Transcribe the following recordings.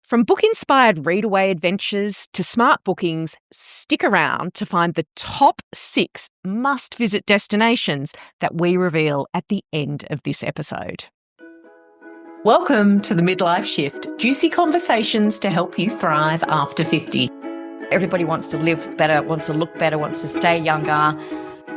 From book-inspired Readaway adventures to smart bookings, stick around to find the top 6 must-visit destinations that we reveal at the end of this episode. Welcome to the Midlife Shift, juicy conversations to help you thrive after 50. Everybody wants to live better, wants to look better, wants to stay younger.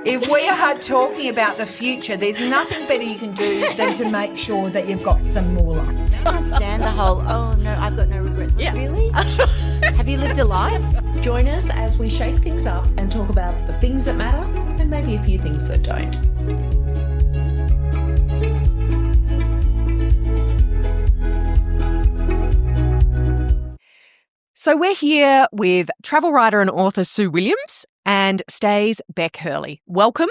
If we are talking about the future, there's nothing better you can do than to make sure that you've got some more life. I can't stand the whole, oh no, I've got no regrets. Like, really? Have you lived a life? Join us as we shake things up and talk about the things that matter and maybe a few things that don't. So we're here with travel writer and author Sue Williams and Stay's Bec Hurley. Welcome.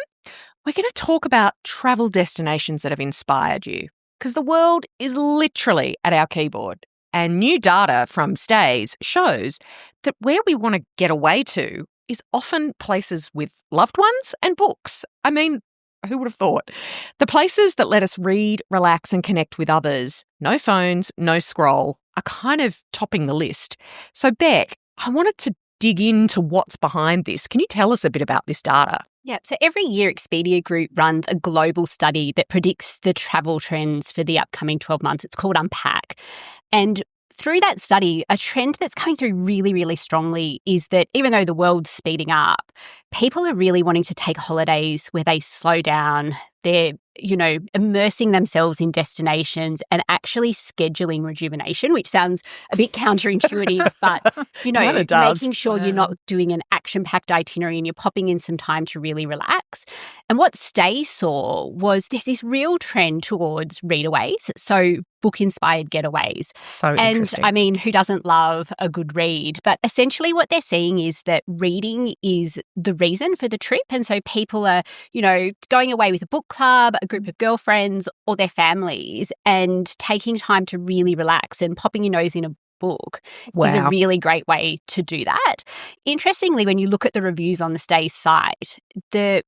We're going to talk about travel destinations that have inspired you because the world is literally at our keyboard. And new data from Stays shows that where we want to get away to is often places with loved ones and books. I mean, who would have thought? The places that let us read, relax and connect with others, no phones, no scroll, are kind of topping the list. So Bec, I wanted to dig into what's behind this. Can you tell us a bit about this data? Yeah, so every year Expedia Group runs a global study that predicts the travel trends for the upcoming 12 months. It's called Unpack. And through that study, a trend that's coming through really, really strongly is that even though the world's speeding up, people are really wanting to take holidays where they slow down. They're, immersing themselves in destinations and actually scheduling rejuvenation, which sounds a bit counterintuitive, but, making sure you're not doing an action-packed itinerary and you're popping in some time to really relax. And what Stay saw was there's this real trend towards readaways, so book-inspired getaways. So interesting. And, I mean, who doesn't love a good read? But essentially what they're seeing is that reading is the reason for the trip. And so people are, going away with a book club, a group of girlfriends or their families and taking time to really relax and popping your nose in a book is a really great way to do that. Interestingly, when you look at the reviews on the Stay site, the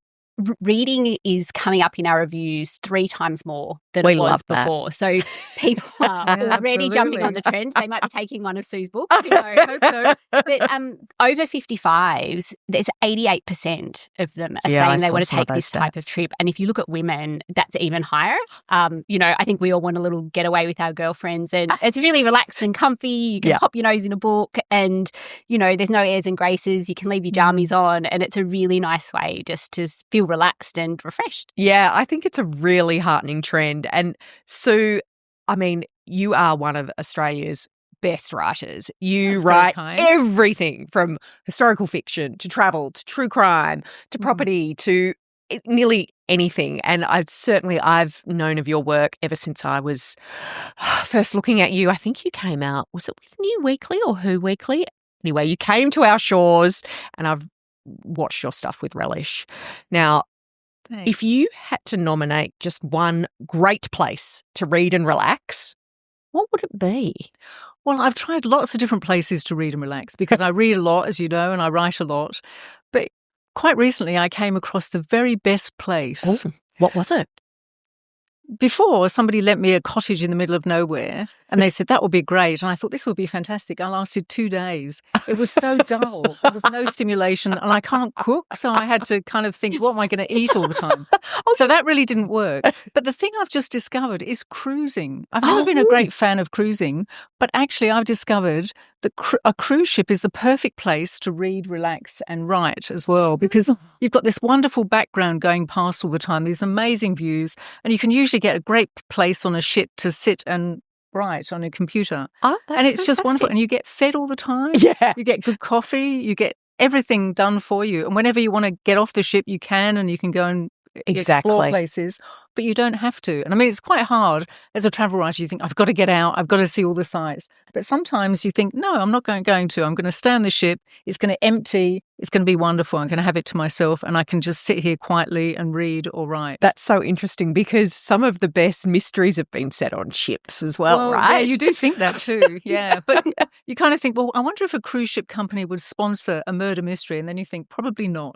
reading is coming up in our reviews 3 times more than it was before. So people are already jumping on the trend. They might be taking one of Sue's books. But over 55s, there's 88% of them are saying they want to take this type of trip. And if you look at women, that's even higher. I think we all want a little getaway with our girlfriends and it's really relaxed and comfy. You can pop your nose in a book and, there's no airs and graces. You can leave your jammies on and it's a really nice way just to feel relaxed and refreshed. Yeah, I think it's a really heartening trend. And Sue, I mean, you are one of Australia's best writers. You write everything from historical fiction to travel to true crime to property to nearly anything. And I've known of your work ever since I was first looking at you. I think you came out, was it with New Weekly or Who Weekly? Anyway, you came to our shores and I've watched your stuff with relish. Now, if you had to nominate just one great place to read and relax, what would it be? Well, I've tried lots of different places to read and relax because I read a lot, as you know, and I write a lot. But quite recently, I came across the very best place. Oh, what was it? Before, somebody lent me a cottage in the middle of nowhere and they said, that would be great. And I thought, this would be fantastic. I lasted 2 days. It was so dull. There was no stimulation and I can't cook. So I had to kind of think, what am I going to eat all the time? So that really didn't work. But the thing I've just discovered is cruising. I've never been a great fan of cruising, but actually I've discovered that a cruise ship is the perfect place to read, relax and write as well because you've got this wonderful background going past all the time, these amazing views, and you can usually get a great place on a ship to sit and write on a computer. Oh, that's and it's fantastic. Just wonderful. And you get fed all the time. Yeah. You get good coffee. You get everything done for you. And whenever you want to get off the ship, you can, and you can go and explore places. But you don't have to. And I mean, it's quite hard as a travel writer. You think, I've got to get out. I've got to see all the sights. But sometimes you think, no, I'm not going to. I'm going to stay on the ship. It's going to empty. It's going to be wonderful. I'm going to have it to myself and I can just sit here quietly and read or write. That's so interesting because some of the best mysteries have been set on ships as well, right? Yeah, you do think that too. Yeah. But you kind of think, well, I wonder if a cruise ship company would sponsor a murder mystery. And then you think, probably not.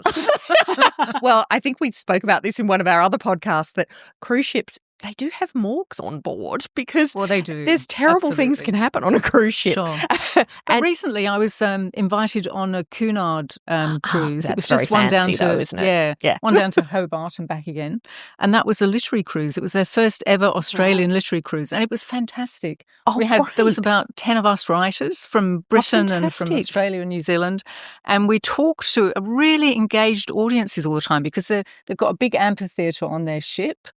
Well, I think we spoke about this in one of our other podcasts that cruise ships they do have morgues on board because they do. There's terrible things can happen on a cruise ship. Sure. And recently I was invited on a Cunard cruise. It was just one down to, though, isn't it? Yeah, one down to Hobart and back again. And that was a literary cruise. It was their first ever Australian literary cruise. And it was fantastic. There was about 10 of us writers from Britain and from Australia and New Zealand. And we talked to a really engaged audiences all the time because they've got a big amphitheatre on their ship.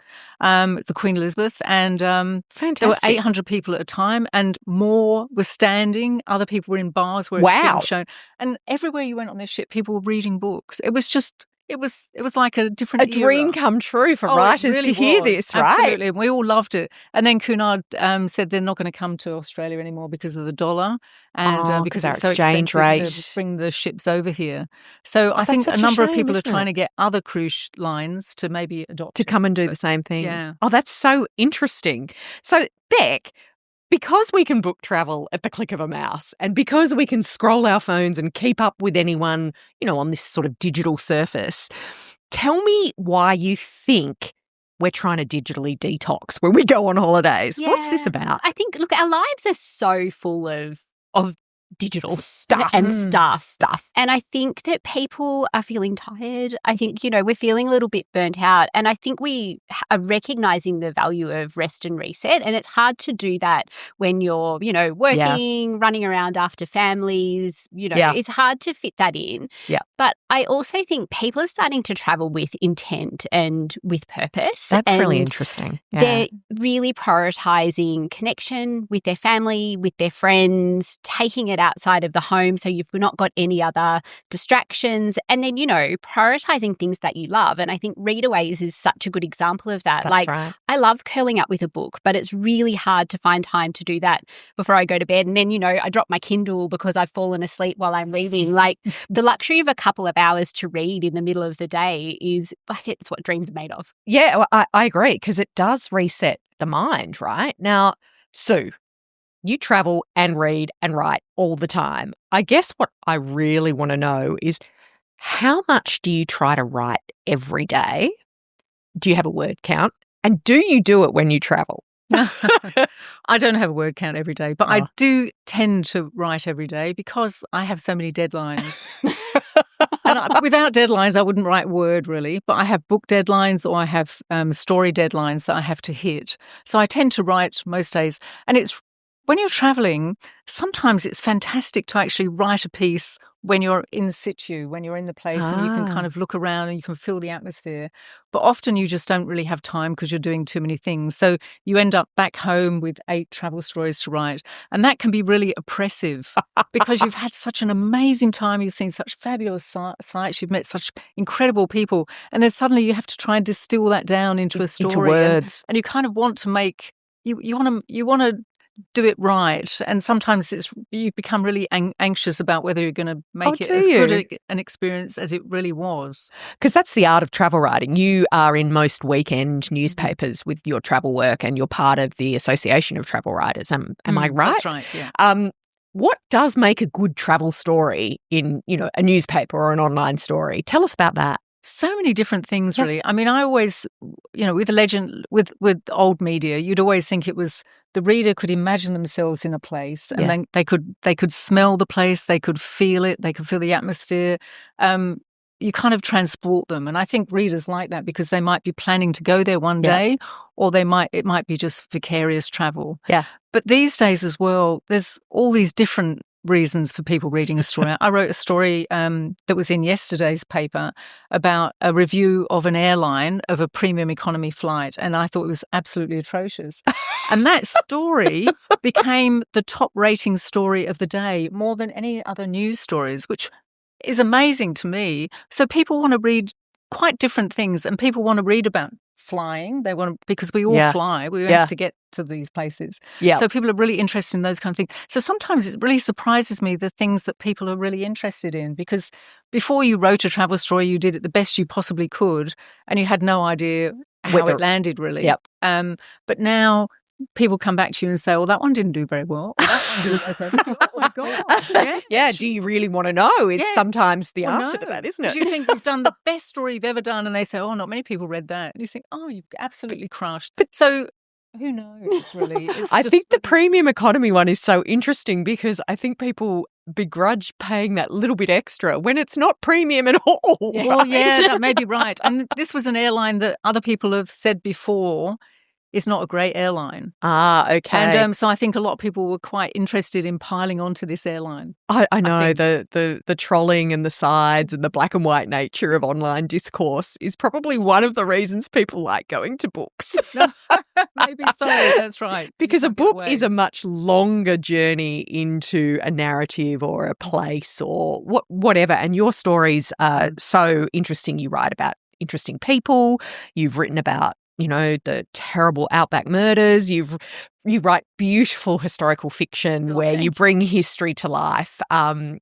It's the Queen Elizabeth, and there were 800 people at a time, and more were standing. Other people were in bars where it was being shown, and everywhere you went on this ship, people were reading books. It was just. It was like a different dream come true for writers really to hear this, right? Absolutely, and we all loved it. And then Cunard said they're not going to come to Australia anymore because of the dollar and because it's so exchange expensive to bring the ships over here. So I think a number of people are trying to get other cruise lines to maybe adopt to come and do the same thing. Yeah. Oh, that's so interesting. So, Bec, because we can book travel at the click of a mouse and because we can scroll our phones and keep up with anyone, on this sort of digital surface, tell me why you think we're trying to digitally detox when we go on holidays. Yeah. What's this about? I think, look, our lives are so full of digital stuff and stuff. And I think that people are feeling tired. I think, we're feeling a little bit burnt out. And I think we are recognizing the value of rest and reset. And it's hard to do that when you're, working, running around after families, it's hard to fit that in. Yeah. But I also think people are starting to travel with intent and with purpose. That's really interesting. Yeah. They're really prioritizing connection with their family, with their friends, taking it outside of the home so you've not got any other distractions, and then prioritizing things that you love. And I think Readaways is such a good example of that. That's right. I love curling up with a book, but it's really hard to find time to do that before I go to bed. And then I drop my Kindle because I've fallen asleep while I'm reading. The luxury of a couple of hours to read in the middle of the day it's what dreams are made of. Yeah, well, I agree, because it does reset the mind, right? Now, Sue, you travel and read and write all the time. I guess what I really want to know is how much do you try to write every day? Do you have a word count? And do you do it when you travel? I don't have a word count every day, but I do tend to write every day because I have so many deadlines. Without deadlines, I wouldn't write word really, but I have book deadlines or I have story deadlines that I have to hit. So I tend to write most days. And when you're traveling, sometimes it's fantastic to actually write a piece when you're in situ, when you're in the place and you can kind of look around and you can feel the atmosphere. But often you just don't really have time because you're doing too many things. So you end up back home with 8 travel stories to write. And that can be really oppressive because you've had such an amazing time. You've seen such fabulous sights. You've met such incredible people. And then suddenly you have to try and distill that down into a story. Into words. And you kind of want to make, you want to do it right, and sometimes you become really anxious about whether you're going to make it as good an experience as it really was. Because that's the art of travel writing. You are in most weekend newspapers with your travel work, and you're part of the Association of Travel Writers. Am I right? That's right. Yeah. What does make a good travel story in a newspaper or an online story? Tell us about that. So many different things, really. I mean, I always, with a legend, with old media, you'd always think it was the reader could imagine themselves in a place, and then they could smell the place, they could feel it, they could feel the atmosphere. You kind of transport them, and I think readers like that because they might be planning to go there one day, or it might be just vicarious travel. Yeah. But these days as well, there's all these different reasons for people reading a story. I wrote a story that was in yesterday's paper about a review of an airline of a premium economy flight, and I thought it was absolutely atrocious. And that story became the top rating story of the day, more than any other news stories, which is amazing to me. So people want to read quite different things, and people want to read about flying. They want to, because we all fly. We have to get to these places. Yeah. So people are really interested in those kind of things. So sometimes it really surprises me the things that people are really interested in, because before you wrote a travel story, you did it the best you possibly could, and you had no idea how it landed really. Yep. But now people come back to you and say, "Well, that one didn't do very well. Or that one didn't okay." Oh my god! Yeah. Do you really want to know? Is sometimes the answer to that, isn't it? Because you think you've done the best story you've ever done, and they say, "Oh, not many people read that." And you think, "Oh, you've absolutely crushed." So who knows? Really, I think the premium economy one is so interesting because I think people begrudge paying that little bit extra when it's not premium at all. Yeah. Right? Well, yeah, that may be right. And this was an airline that other people have said before is not a great airline. Okay. And so I think a lot of people were quite interested in piling onto this airline. I know the trolling and the sides and the black and white nature of online discourse is probably one of the reasons people like going to books. Maybe so, that's right. Because a book is a much longer journey into a narrative or a place or whatever. And your stories are so interesting. You write about interesting people. You've written about the terrible outback murders. You write beautiful historical fiction where you bring history to life,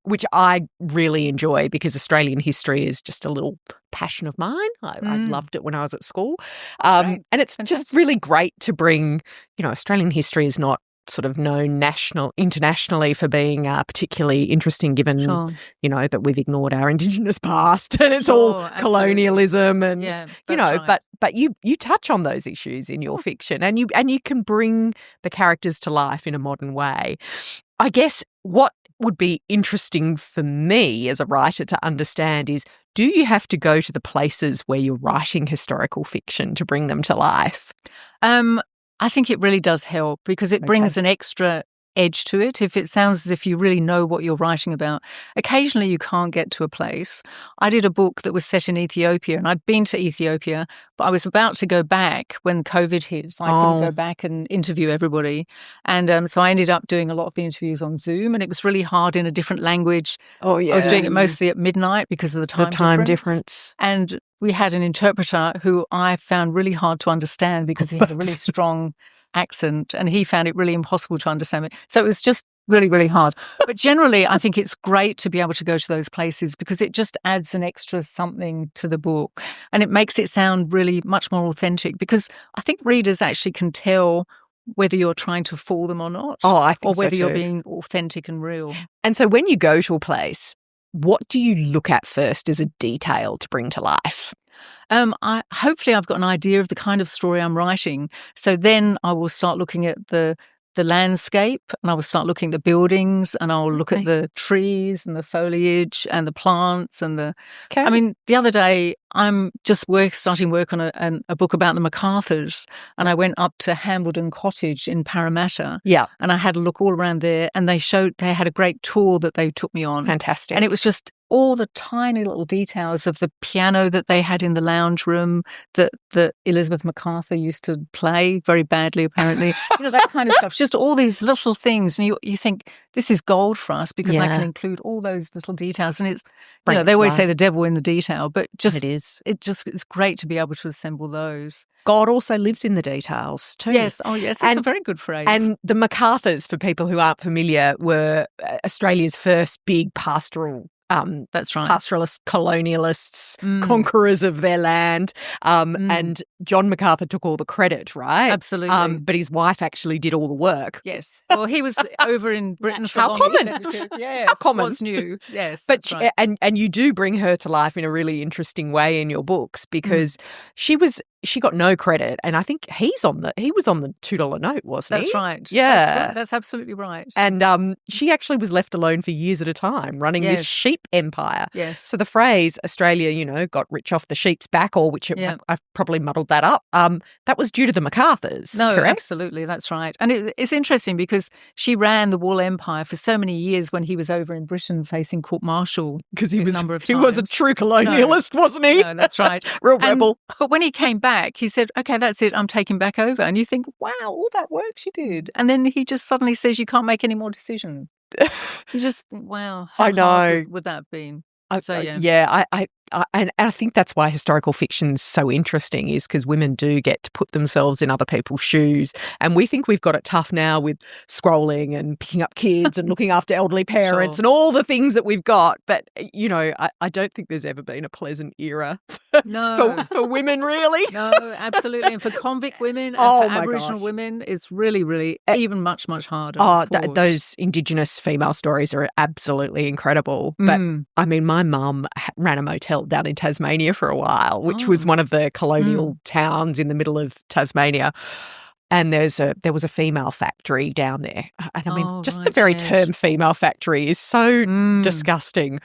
which I really enjoy because Australian history is just a little passion of mine. I loved it when I was at school. And it's just really great to bring, Australian history is not sort of known internationally for being particularly interesting given, that we've ignored our Indigenous past and it's all colonialism and, but you touch on those issues in your fiction and you can bring the characters to life in a modern way. I guess what would be interesting for me as a writer to understand is, do you have to go to the places where you're writing historical fiction to bring them to life? I think it really does help because it brings an extra edge to it. If it sounds as if you really know what you're writing about, occasionally you can't get to a place. I did a book that was set in Ethiopia and I'd been to Ethiopia, but I was about to go back when COVID hit. So I couldn't go back and interview everybody. And so I ended up doing a lot of the interviews on Zoom and it was really hard in a different language. Oh, yeah. I was doing it mostly at midnight because of the time difference. And we had an interpreter who I found really hard to understand because he had a really strong accent and he found it really impossible to understand it. So it was just really, really hard. But generally, I think it's great to be able to go to those places because it just adds an extra something to the book and it makes it sound really much more authentic because I think readers actually can tell whether you're trying to fool them or not. Oh, I think or whether so you're being authentic and real. And so when you go to a place, what do you look at first as a detail to bring to life? Hopefully I've got an idea of the kind of story I'm writing. So then I will start looking at the landscape and I will start looking at the buildings and I'll look at the trees and the foliage and the plants and I mean, the other day I'm just starting work on a book about the MacArthurs and I went up to Hambledon Cottage in Parramatta. Yeah. And I had a look all around there and they had a great tour that they took me on. Fantastic. And it was just all the tiny little details of the piano that they had in the lounge room that Elizabeth MacArthur used to play very badly, apparently. That kind of stuff. Just all these little things. And you think, this is gold for us because I can include all those little details. And it's, they always say the devil in the detail, but just it's great to be able to assemble those. God also lives in the details too. Yes. Oh, yes. It's a very good phrase. And the MacArthurs, for people who aren't familiar, were Australia's first big pastoral that's right. pastoralists, colonialists, conquerors of their land. And John MacArthur took all the credit, right? Absolutely. But his wife actually did all the work. Yes. Well, he was over in Britain for How long. common. Yes. How common. What's new. Yes. But right. and you do bring her to life in a really interesting way in your books because she got no credit, and I think he was on the $2 note, wasn't he? That's right. Yeah, that's absolutely right. And she actually was left alone for years at a time, running this sheep empire. Yes. So the phrase Australia, got rich off the sheep's back, or which I've probably muddled that up. That was due to the MacArthurs. No, correct? Absolutely, that's right. And it's interesting because she ran the wool empire for so many years when he was over in Britain facing court martial. Because he was a true colonialist, wasn't he? No, that's right. Real rebel. But when he came back, he said, okay, that's it, I'm taking back over. And you think, wow, all that work she did. And then he just suddenly says you can't make any more decisions. You just, wow. How I know. hard would that have been? I and I think that's why historical fiction's so interesting, is because women do get to put themselves in other people's shoes. And we think we've got it tough now with scrolling and picking up kids and looking after elderly parents and all the things that we've got. But, you know, I don't think there's ever been a pleasant era for women, really. No, absolutely. And for convict women and for Aboriginal women, it's really, really even much, much harder. Those Indigenous female stories are absolutely incredible. But, I mean, my mum ran a motel down in Tasmania for a while, which was one of the colonial towns in the middle of Tasmania. And there was a female factory down there. And I mean, the very term female factory is so disgusting.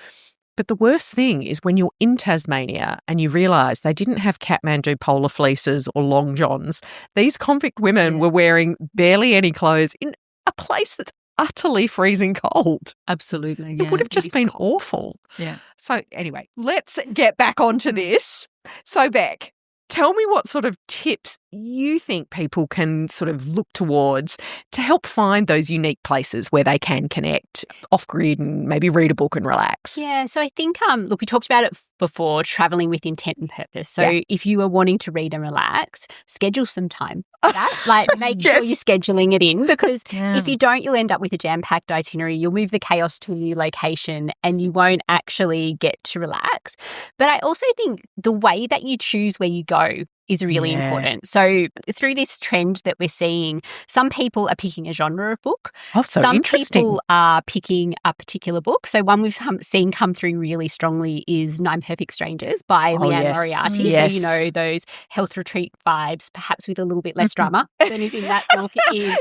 But the worst thing is when you're in Tasmania and you realise they didn't have Kathmandu polar fleeces or long johns. These convict women were wearing barely any clothes in a place that's utterly freezing cold. Absolutely. It would have just been awful. Yeah. So anyway, let's get back onto this. So Bec, tell me what sort of tips you think people can sort of look towards to help find those unique places where they can connect off-grid and maybe read a book and relax. Yeah, so I think, look, we talked about it before, travelling with intent and purpose. So if you are wanting to read and relax, schedule some time for that. Like, make sure you're scheduling it in, because if you don't, you'll end up with a jam-packed itinerary. You'll move the chaos to a new location and you won't actually get to relax. But I also think the way that you choose where you go is really important. So through this trend that we're seeing, some people are picking a genre of book. Some people are picking a particular book. So one we've seen come through really strongly is Nine Perfect Strangers by Leanne Moriarty. So, you know, those health retreat vibes, perhaps with a little bit less drama than is in that book.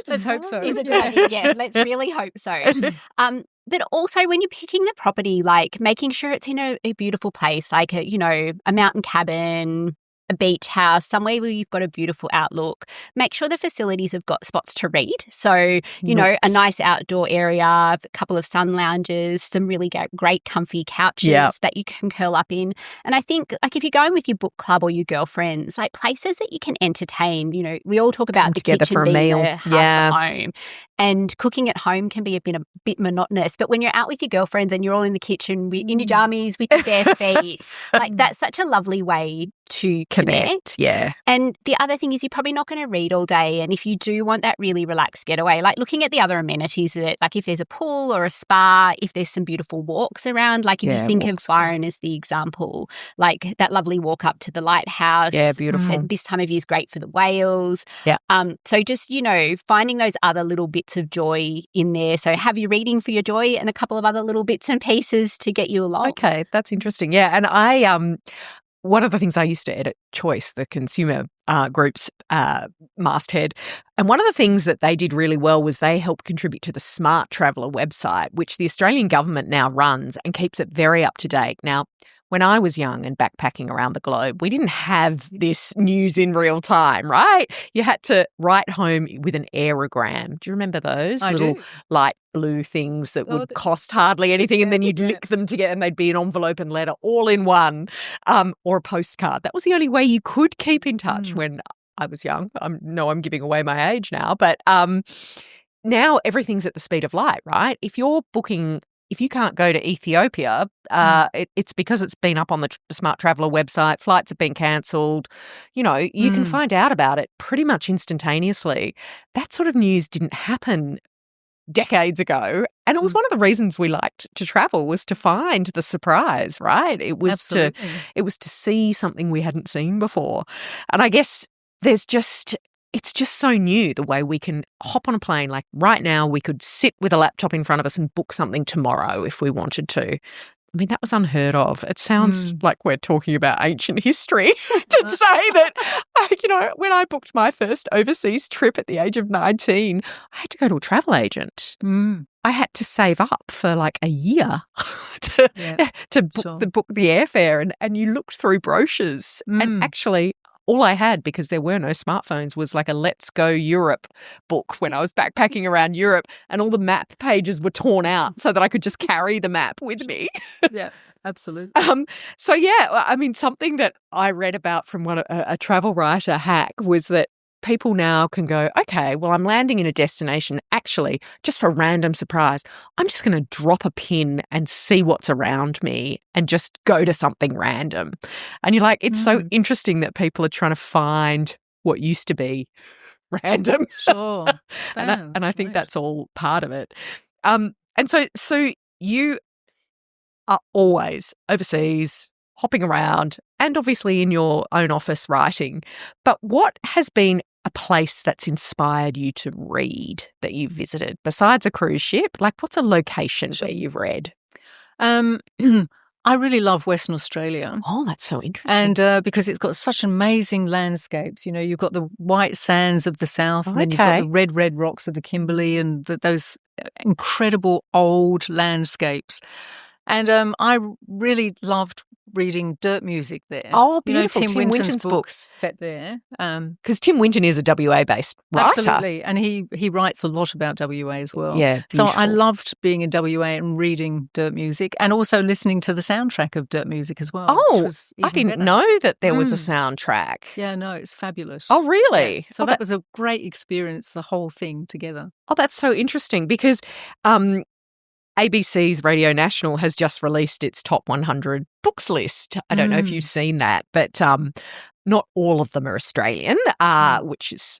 Let's hope so. Is a good idea. Yeah, let's really hope so. But also when you're picking the property, like making sure it's in a beautiful place, like a mountain cabin, a beach house, somewhere where you've got a beautiful outlook. Make sure the facilities have got spots to read. So, you know, a nice outdoor area, a couple of sun lounges, some really great comfy couches that you can curl up in. And I think, like, if you're going with your book club or your girlfriends, like places that you can entertain, you know, we all talk about the kitchen for a being meal. the heart of home. And cooking at home can be a bit monotonous. But when you're out with your girlfriends and you're all in the kitchen in your jammies with your bare feet, like that's such a lovely way to connect. Yeah. And the other thing is you're probably not going to read all day. And if you do want that really relaxed getaway, like looking at the other amenities, that like if there's a pool or a spa, if there's some beautiful walks around, like if you think of Byron as the example, like that lovely walk up to the lighthouse. Yeah, beautiful. And this time of year is great for the whales. Yeah. So just, you know, finding those other little bits of joy in there. So have your reading for your joy and a couple of other little bits and pieces to get you along. Okay, that's interesting. Yeah, and I one of the things I used to edit Choice, the consumer group's masthead, and one of the things that they did really well was they helped contribute to the Smart Traveller website, which the Australian government now runs and keeps it very up to date. Now, when I was young and backpacking around the globe, we didn't have this news in real time, right? You had to write home with an aerogram. Do you remember those? Little light blue things that would cost hardly anything, and then you'd lick them together and they'd be an envelope and letter all in one, or a postcard. That was the only way you could keep in touch when I was young. I'm giving away my age now, but now everything's at the speed of light, right? If you can't go to Ethiopia, it's because it's been up on the Smart Traveller website. Flights have been cancelled. You know, you can find out about it pretty much instantaneously. That sort of news didn't happen decades ago. And it was one of the reasons we liked to travel, was to find the surprise, right? It was to see something we hadn't seen before. And I guess it's just so new, the way we can hop on a plane. Like right now, we could sit with a laptop in front of us and book something tomorrow if we wanted to. I mean, that was unheard of. It sounds like we're talking about ancient history to say that, you know, when I booked my first overseas trip at the age of 19, I had to go to a travel agent. I had to save up for like a year to book the airfare, and you looked through brochures and actually all I had, because there were no smartphones, was like a Let's Go Europe book when I was backpacking around Europe, and all the map pages were torn out so that I could just carry the map with me. Yeah, absolutely. So, yeah, I mean, something that I read about from a travel writer hack was that people now can go, okay, well, I'm landing in a destination. Actually, just for random surprise, I'm just going to drop a pin and see what's around me and just go to something random. And you're like, it's so interesting that people are trying to find what used to be random. Sure. and I think that's all part of it. And so you are always overseas, hopping around, and obviously in your own office writing. But what has been a place that's inspired you to read that you've visited besides a cruise ship? Like, what's a location where you've read? I really love Western Australia. Oh, that's so interesting. And because it's got such amazing landscapes. You know, you've got the white sands of the south, and then you've got the red rocks of the Kimberley, and those incredible old landscapes. And I really loved reading dirt music there. Oh, beautiful. You know, Tim Winton's books set there. Because Tim Winton is a WA-based writer. Absolutely. And he writes a lot about WA as well. Yeah, so beautiful. I loved being in WA and reading dirt music, and also listening to the soundtrack of dirt music as well. Oh, I didn't know that there was a soundtrack. Yeah, no, it's fabulous. Oh, really? Yeah. So that was a great experience, the whole thing together. Oh, that's so interesting because ABC's Radio National has just released its top 100 books list. I don't know if you've seen that, but not all of them are Australian, which is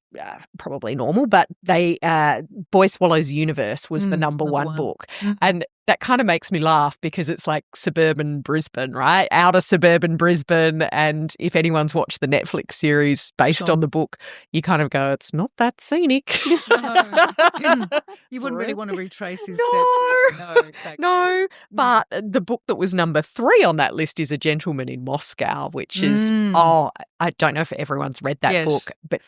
probably normal, but Boy Swallow's Universe was the number one book. And that kind of makes me laugh because it's like suburban Brisbane, right? Outer suburban Brisbane. And if anyone's watched the Netflix series based on the book, you kind of go, it's not that scenic. No. You wouldn't really want to retrace his steps. No, exactly. No, but the book that was number 3 on that list is A Gentleman in Moscow, which is, I don't know if everyone's read that book, but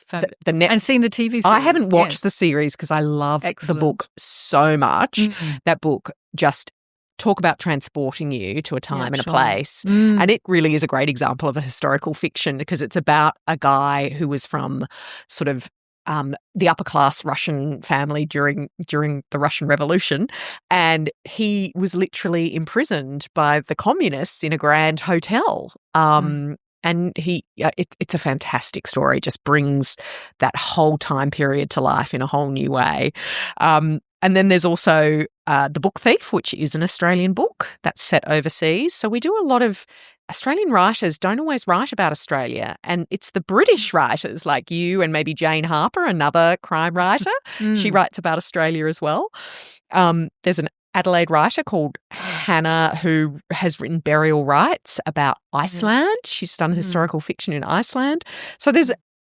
the and seen the TV series. I haven't watched the series because I love the book so much. That book just talk about transporting you to a time and a place. And it really is a great example of a historical fiction because it's about a guy who was from sort of the upper class Russian family during the Russian Revolution, and he was literally imprisoned by the communists in a grand hotel. And it's a fantastic story. Just brings that whole time period to life in a whole new way. And then there's also The Book Thief, which is an Australian book that's set overseas. So we do a lot of Australian writers don't always write about Australia, and it's the British writers like you and maybe Jane Harper, another crime writer. She writes about Australia as well. There's an Adelaide writer called Hannah who has written Burial Rites about Iceland. She's done historical fiction in Iceland. So there's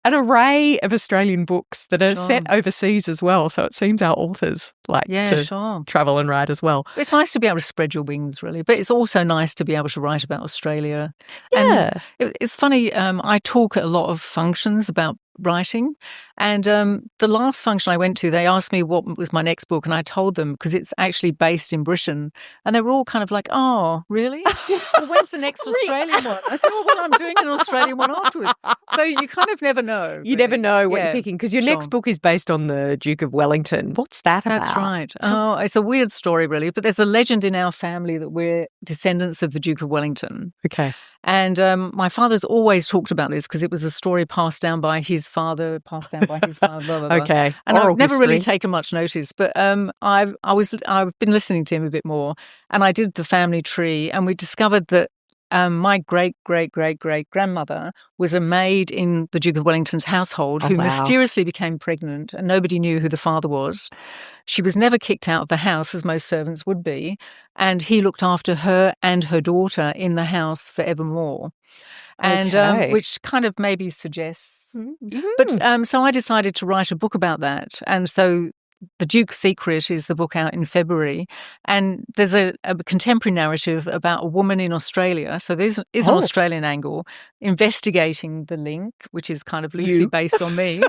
an array of Australian books that are set overseas as well. So it seems our authors like to travel and write as well. It's nice to be able to spread your wings, really, but it's also nice to be able to write about Australia. Yeah. And it's funny, I talk at a lot of functions about writing, and the last function I went to, they asked me what was my next book, and I told them because it's actually based in Britain, and they were all kind of like, oh, really? Well, when's the next Australian one? I said, well, I'm doing an Australian one afterwards. So you kind of never know. You never know what you're picking because your next book is based on the Duke of Wellington. What's that about? That's right. Oh, it's a weird story, really, but there's a legend in our family that we're descendants of the Duke of Wellington. Okay. And my father's always talked about this because it was a story passed down by his father, blah, blah, blah. Okay. And Oral I've never really history. taken much notice, but I've been listening to him a bit more, and I did the family tree, and we discovered that my great-great-great-great-grandmother was a maid in the Duke of Wellington's household who mysteriously became pregnant, and nobody knew who the father was. She was never kicked out of the house, as most servants would be, and he looked after her and her daughter in the house forevermore. And which kind of maybe suggests. But so I decided to write a book about that, and so The Duke's Secret is the book out in February, and there's a contemporary narrative about a woman in Australia. So there's an Australian angle investigating the link, which is kind of loosely based on me,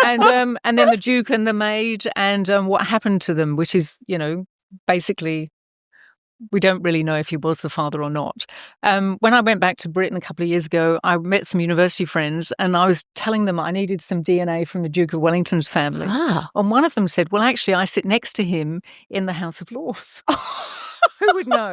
and then the Duke and the maid and what happened to them, which is, you know, basically we don't really know if he was the father or not. When I went back to Britain a couple of years ago, I met some university friends and I was telling them I needed some DNA from the Duke of Wellington's family. And one of them said, well, actually, I sit next to him in the House of Lords. Who would know?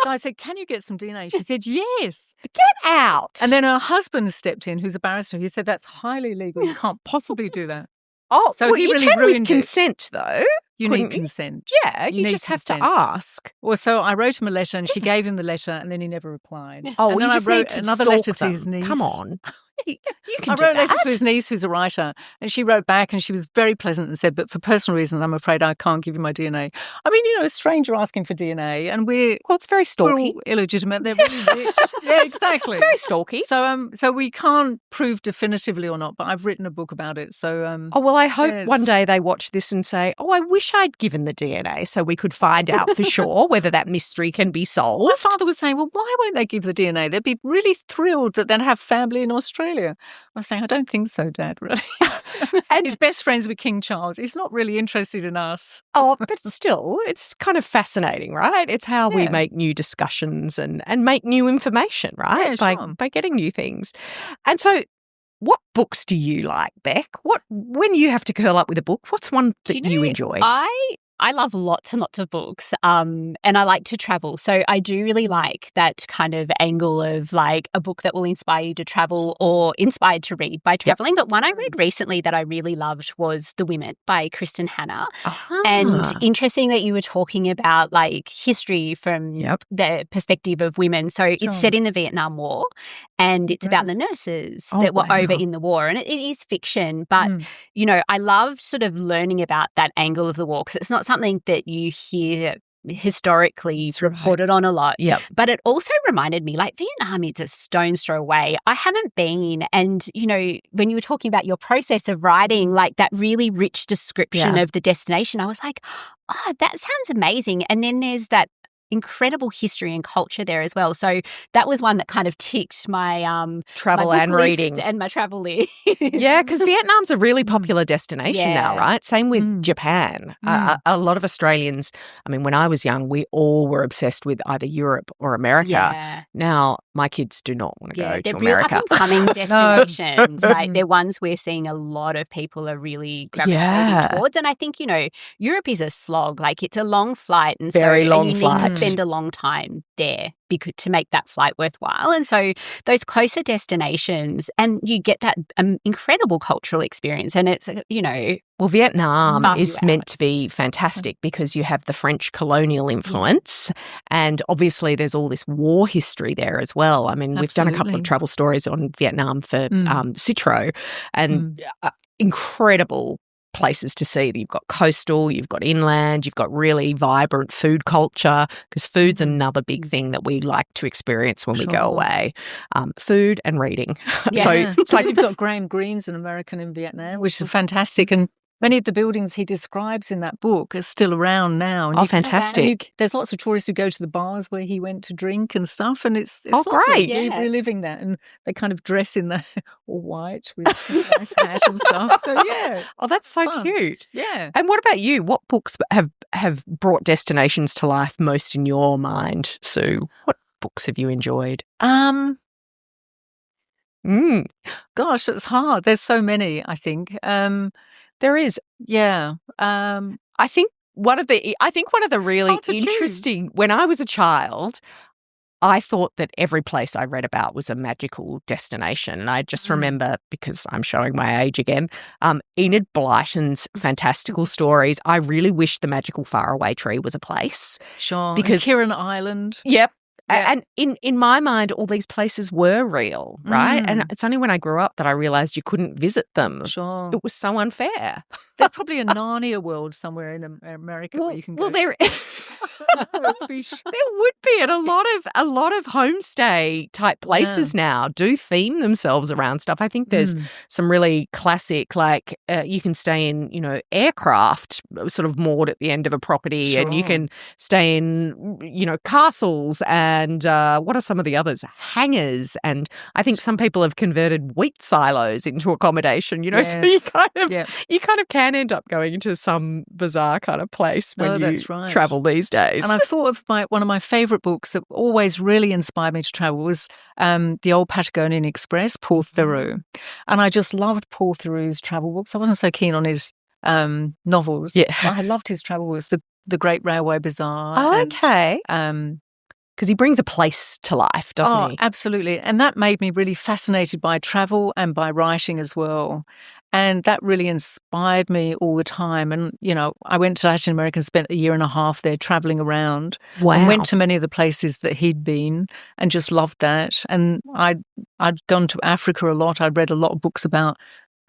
So I said, can you get some DNA? She said, yes. Get out. And then her husband stepped in, who's a barrister. He said, that's highly illegal. You can't possibly do that. Oh, so well, he really you can ruined with consent, though. You need consent. Yeah, you just have to ask. Well, so I wrote him a letter and she gave him the letter and then he never replied. Oh, and then you I just wrote need to another stalk letter them. to his niece. Come on. You can I do wrote a letter that. to his niece who's a writer and she wrote back and she was very pleasant and said, but for personal reasons, I'm afraid I can't give you my DNA. I mean, a stranger asking for DNA and well, it's very stalky. We're all illegitimate. They're really rich. Yeah, exactly. It's very stalky. So we can't prove definitively or not, but I've written a book about it. So I hope one day they watch this and say, I wish I'd given the DNA so we could find out for sure whether that mystery can be solved. My father was saying, well, why won't they give the DNA? They'd be really thrilled that they'd have family in Australia. I was saying, I don't think so, Dad, really. And his best friends with King Charles. He's not really interested in us. Oh, but still, it's kind of fascinating, right? It's how we make new discussions and make new information, right? Yeah, by getting new things. And so what books do you like, Bec? When you have to curl up with a book, what's one that you enjoy? I love lots and lots of books and I like to travel. So I do really like that kind of angle of like a book that will inspire you to travel or inspired to read by traveling. But one I read recently that I really loved was The Women by Kristen Hanna. And interesting that you were talking about like history from the perspective of women. So it's set in the Vietnam War and it's about the nurses that were over in the war. And it is fiction, but, I love sort of learning about that angle of the war because it's not something that you hear historically reported on a lot. But it also reminded me, like, Vietnam is a stone's throw away. I haven't been. And, when you were talking about your process of writing, like that really rich description of the destination, I was like, oh, that sounds amazing. And then there's that incredible history and culture there as well. So that was one that kind of ticked my travel my and reading and my travel list. Yeah, because Vietnam's a really popular destination now, right? Same with Japan. A lot of Australians, I mean, when I was young, we all were obsessed with either Europe or America. Now, my kids do not want to go to America. They're real up-and-coming destinations. Like, they're ones we're seeing a lot of people are really gravitating towards. And I think, Europe is a slog. Like, it's a long flight. And Very long you flight. need to spend a long time there to make that flight worthwhile. And so those closer destinations, and you get that incredible cultural experience. And it's, well, Vietnam is meant to be fantastic because you have the French colonial influence and obviously there's all this war history there as well. I mean, we've done a couple of travel stories on Vietnam for Citro and incredible places to see. You've got coastal, you've got inland, you've got really vibrant food culture because food's another big thing that we like to experience when we go away. Food and reading. So it's like you've got Graham Greene's an American in Vietnam, which is fantastic. And many of the buildings he describes in that book are still around now. And fantastic. There's lots of tourists who go to the bars where he went to drink and stuff. And it's great. Reliving that. And they kind of dress in the all white with a nice hat and stuff. So, Oh, that's so fun. cute. Yeah. And what about you? What books have brought destinations to life most in your mind, Sue? What books have you enjoyed? Gosh, it's hard. There's so many, I think. There is. Yeah. I think one of the really interesting, when I was a child, I thought that every place I read about was a magical destination. And I just remember, because I'm showing my age again, Enid Blyton's fantastical stories. I really wish the magical faraway tree was a place. Sure. Because Kirin Island. Yep. And in my mind, all these places were real, right? And it's only when I grew up that I realised you couldn't visit them. Sure. It was so unfair. There's probably a Narnia world somewhere in America where you can go. Well, there would be, and a lot of homestay type places now do theme themselves around stuff. I think there's some really classic, like you can stay in, aircraft sort of moored at the end of a property, and you can stay in, castles, and what are some of the others? Hangars, and I think some people have converted wheat silos into accommodation. So you kind of can end up going into some bizarre kind of place when you travel these days. And I thought of one of my favourite books that always really inspired me to travel was The Old Patagonian Express, Paul Theroux. And I just loved Paul Theroux's travel books. I wasn't so keen on his novels. Yeah. I loved his travel books, The Great Railway Bazaar. Oh, okay. Because because he brings a place to life, doesn't he? Absolutely. And that made me really fascinated by travel and by writing as well. And that really inspired me all the time. And, you know, I went to Latin America and spent a year and a half there traveling around. Wow. And went to many of the places that he'd been and just loved that. And I'd gone to Africa a lot. I'd read a lot of books about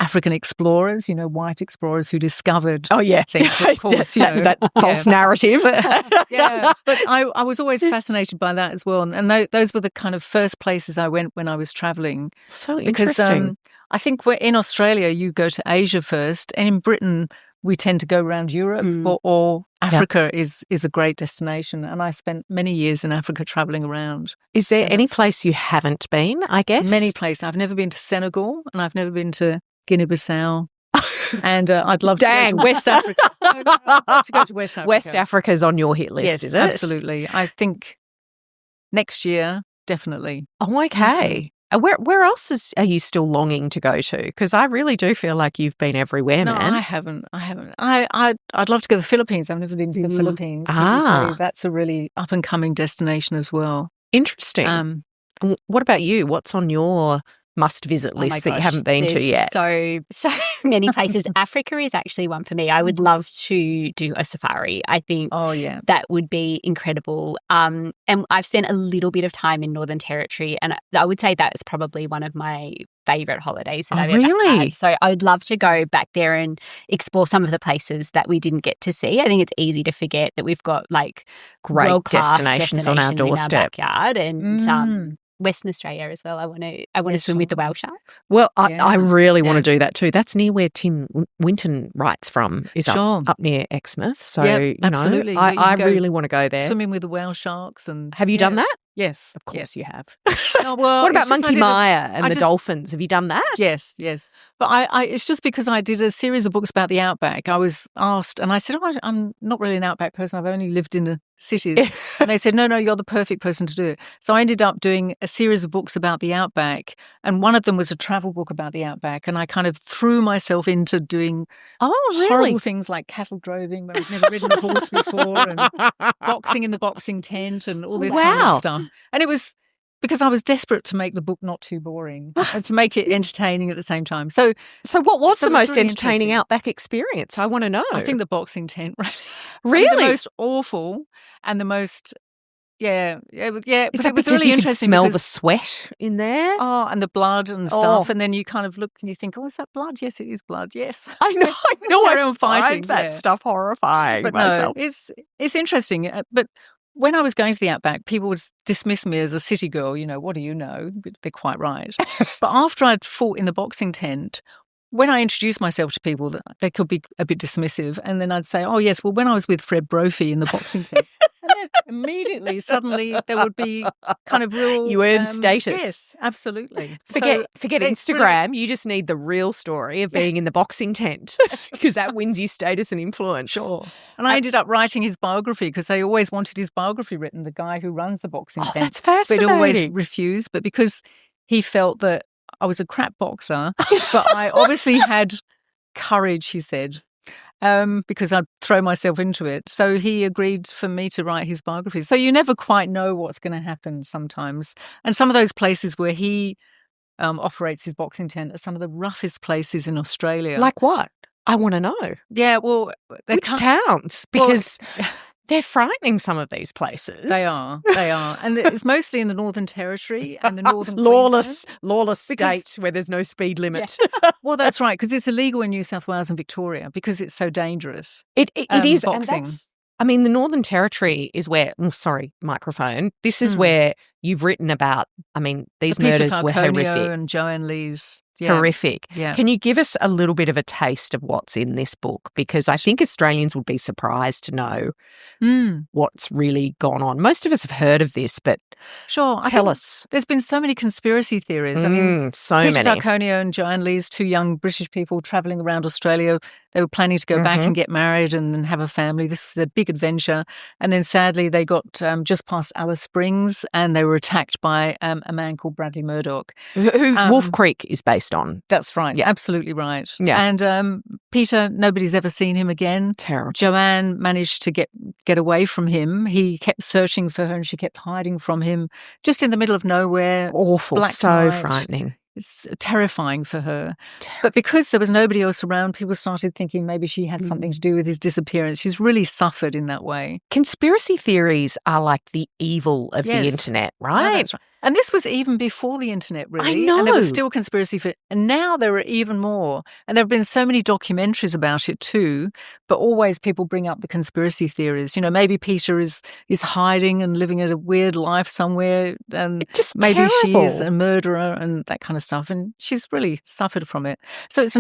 African explorers, you know, white explorers who discovered things. Of course, that false narrative. But I was always fascinated by that as well. And those were the kind of first places I went when I was traveling. So interesting. Because I think in Australia, you go to Asia first, and in Britain, we tend to go around Europe or Africa is a great destination. And I spent many years in Africa traveling around. Is there any place you haven't been, I guess? Many places. I've never been to Senegal, and I've never been to Guinea-Bissau. And I'd love to go to West Africa. I'd love to go to West Africa. West Africa's on your hit list, is it? Absolutely. I think next year, definitely. Oh, okay. Where else are you still longing to go to? Because I really do feel like you've been everywhere, man. No, I haven't. I'd love to go to the Philippines. I've never been to the Philippines. People say that's a really up-and-coming destination as well. Interesting. And what about you? What's on your must-visit list that you haven't been to yet? So many places. Africa is actually one for me. I would love to do a safari. I think that would be incredible. And I've spent a little bit of time in Northern Territory, and I would say that is probably one of my favourite holidays that I've ever had. So I would love to go back there and explore some of the places that we didn't get to see. I think it's easy to forget that we've got like great world-class destinations on our doorstep. in our backyard, and Western Australia as well. I want to swim with the whale sharks. Well, I really want to do that too. That's near where Tim Winton writes from, is up near Exmouth. So, absolutely. I really want to go there. Swimming with the whale sharks. And have you done that? Yes. Of course you have. What about Monkey Maya and the dolphins? Have you done that? Yes. But it's just because I did a series of books about the outback. I was asked, and I said, I'm not really an outback person. I've only lived in the cities. And they said, no, you're the perfect person to do it. So I ended up doing a series of books about the outback. And one of them was a travel book about the outback. And I kind of threw myself into doing horrible things like cattle droving when I've never ridden a horse before, and boxing in the boxing tent and all this kind of stuff. And it was because I was desperate to make the book not too boring and to make it entertaining at the same time. So what was the most really entertaining outback experience? I want to know. I think the boxing tent. Really? The most awful and the most... Yeah. Is but that it was because really you could interesting smell the sweat in there? Oh, and the blood and stuff. And then you kind of look and you think, is that blood? Yes, it is blood. Yes. I know. I find that stuff horrifying myself. No, it's interesting. But when I was going to the outback, people would dismiss me as a city girl. You know, what do you know? They're quite right. But after I'd fought in the boxing tent, when I introduced myself to people, they could be a bit dismissive. And then I'd say, yes, well, when I was with Fred Brophy in the boxing tent. And then immediately, suddenly, there would be kind of real... You earn status. Yes, absolutely. Forget Instagram. You just need the real story of being in the boxing tent because that wins you status and influence. Sure. And I ended up writing his biography because they always wanted his biography written, the guy who runs the boxing tent. That's fascinating. But he always refused. But because he felt that I was a crap boxer, but I obviously had courage, he said. Because I'd throw myself into it. So he agreed for me to write his biography. So you never quite know what's going to happen sometimes. And some of those places where he operates his boxing tent are some of the roughest places in Australia. Like what? I want to know. Yeah, well... Which towns? Because... They're frightening, some of these places. They are. And it's mostly in the Northern Territory and the Northern lawless state where there's no speed limit. Yeah. Well, that's right, because it's illegal in New South Wales and Victoria because it's so dangerous. It is. Boxing. The Northern Territory is where, microphone, this is where you've written about, these murders were horrific. And Joanne Lee's. Yeah. Horrific. Yeah. Can you give us a little bit of a taste of what's in this book? Because I think Australians would be surprised to know what's really gone on. Most of us have heard of this, but tell us. There's been so many conspiracy theories. So Peter many. Falconio and Joanne Lee's two young British people travelling around Australia. They were planning to go back and get married and have a family. This was a big adventure. And then sadly they got just past Alice Springs and they were were attacked by a man called Bradley Murdoch. Who Wolf Creek is based on. That's right. Yeah. Absolutely right. Yeah. And Peter, nobody's ever seen him again. Terrible. Joanne managed to get away from him. He kept searching for her and she kept hiding from him just in the middle of nowhere. Awful. Black so night. frightening. It's terrifying for her. But because there was nobody else around, people started thinking maybe she had something to do with his disappearance. She's really suffered in that way. Conspiracy theories are like the evil of the internet, right? No, that's right. And this was even before the internet, really. I know. And there was still conspiracy theories. And now there are even more. And there have been so many documentaries about it too. But always people bring up the conspiracy theories. You know, maybe Peter is hiding and living a weird life somewhere. And just maybe she terrible. is a murderer and that kind of stuff. And she's really suffered from it. So it was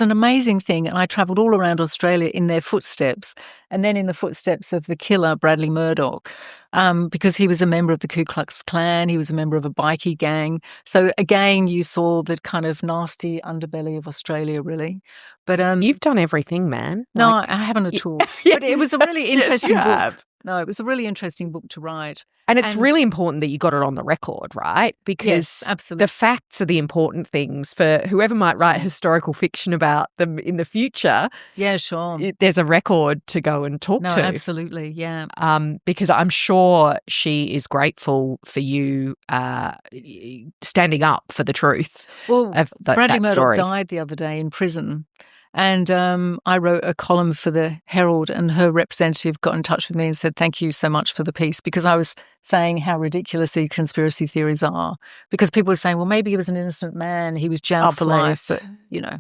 an amazing thing. And I travelled all around Australia in their footsteps. And then in the footsteps of the killer, Bradley Murdoch. Because he was a member of the Ku Klux Klan, he was a member of a bikie gang. So again, you saw the kind of nasty underbelly of Australia, really. But you've done everything, man. No, Like, I haven't at all. Yeah. But it was a really interesting Yes, you book. have. No, it was a really interesting book to write. And it's really important that you got it on the record, right? Because Yes, absolutely. the facts are the important things for whoever might write historical fiction about them in the future. Yeah, sure. There's a record to go and talk No, to. absolutely, yeah. Because I'm sure she is grateful for you standing up for the truth. Well, of Bradley that Murdoch story. died the other day in prison. And I wrote a column for the Herald, and her representative got in touch with me and said, thank you so much for the piece, because I was saying how ridiculous these conspiracy theories are. Because people were saying, well, maybe he was an innocent man, he was jailed for life, but, you know.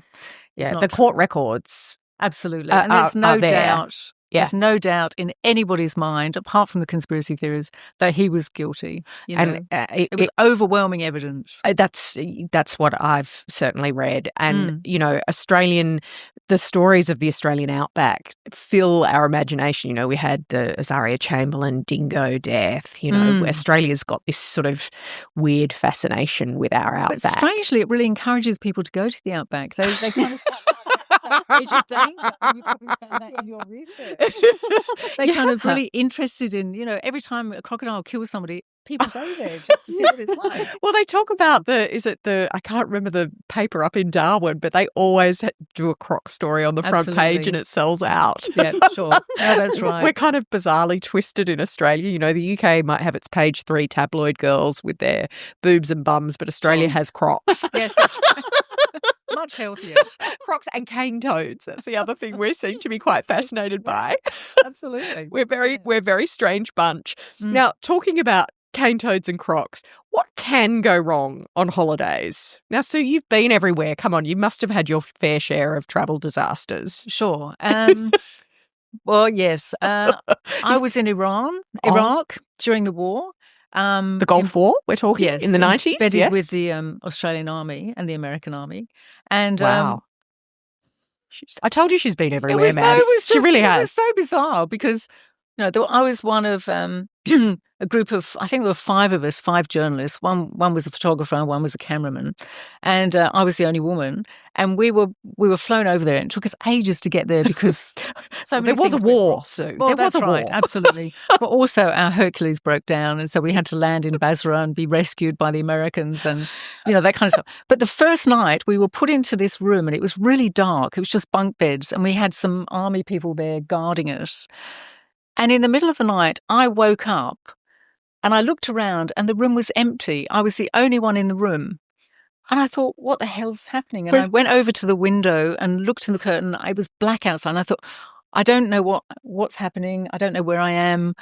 Yeah, the court records. Absolutely. And there's no there. doubt. Yeah. There's no doubt in anybody's mind, apart from the conspiracy theories, that he was guilty. You know, And it was overwhelming evidence. That's what I've certainly read. And, you know, the stories of the Australian outback fill our imagination. You know, we had the Azaria Chamberlain dingo death. You know, Australia's got this sort of weird fascination with our outback. But strangely, it really encourages people to go to the outback. They kind of age of danger. You probably found that in your research. They're kind of really interested in, you know, every time a crocodile kills somebody, people go there just to see what it's like. Well, they talk about I can't remember the paper up in Darwin, but they always do a croc story on the front page and it sells out. Yeah, sure. No, that's right. We're kind of bizarrely twisted in Australia. You know, the UK might have its page 3 tabloid girls with their boobs and bums, but Australia has crocs. Yes, that's right. Much healthier. Crocs and cane toads. That's the other thing we seem to be quite fascinated by. Absolutely. We're a very strange bunch. Now, talking about cane toads and crocs, what can go wrong on holidays? Now, Sue, you've been everywhere. Come on, you must have had your fair share of travel disasters. Sure. Well, yes. I was in Iraq during the war. The Gulf War, we're talking, in the 90s? Embedded with the Australian Army and the American Army. And wow. I told you she's been everywhere, man. She really has. It was so bizarre because, you know, I was one of a group of, I think there were 5 of us, 5 journalists. One was a photographer and one was a cameraman. And I was the only woman. And we were flown over there. And it took us ages to get there because there was a war, Sue. Well, there was a war. Absolutely. But also our Hercules broke down. And so we had to land in Basra and be rescued by the Americans and, you know, that kind of stuff. But the first night we were put into this room and it was really dark. It was just bunk beds. And we had some army people there guarding us. And in the middle of the night, I woke up and I looked around and the room was empty. I was the only one in the room. And I thought, what the hell's happening? And I went over to the window and looked in the curtain. It was black outside. And I thought, I don't know what's happening. I don't know where I am.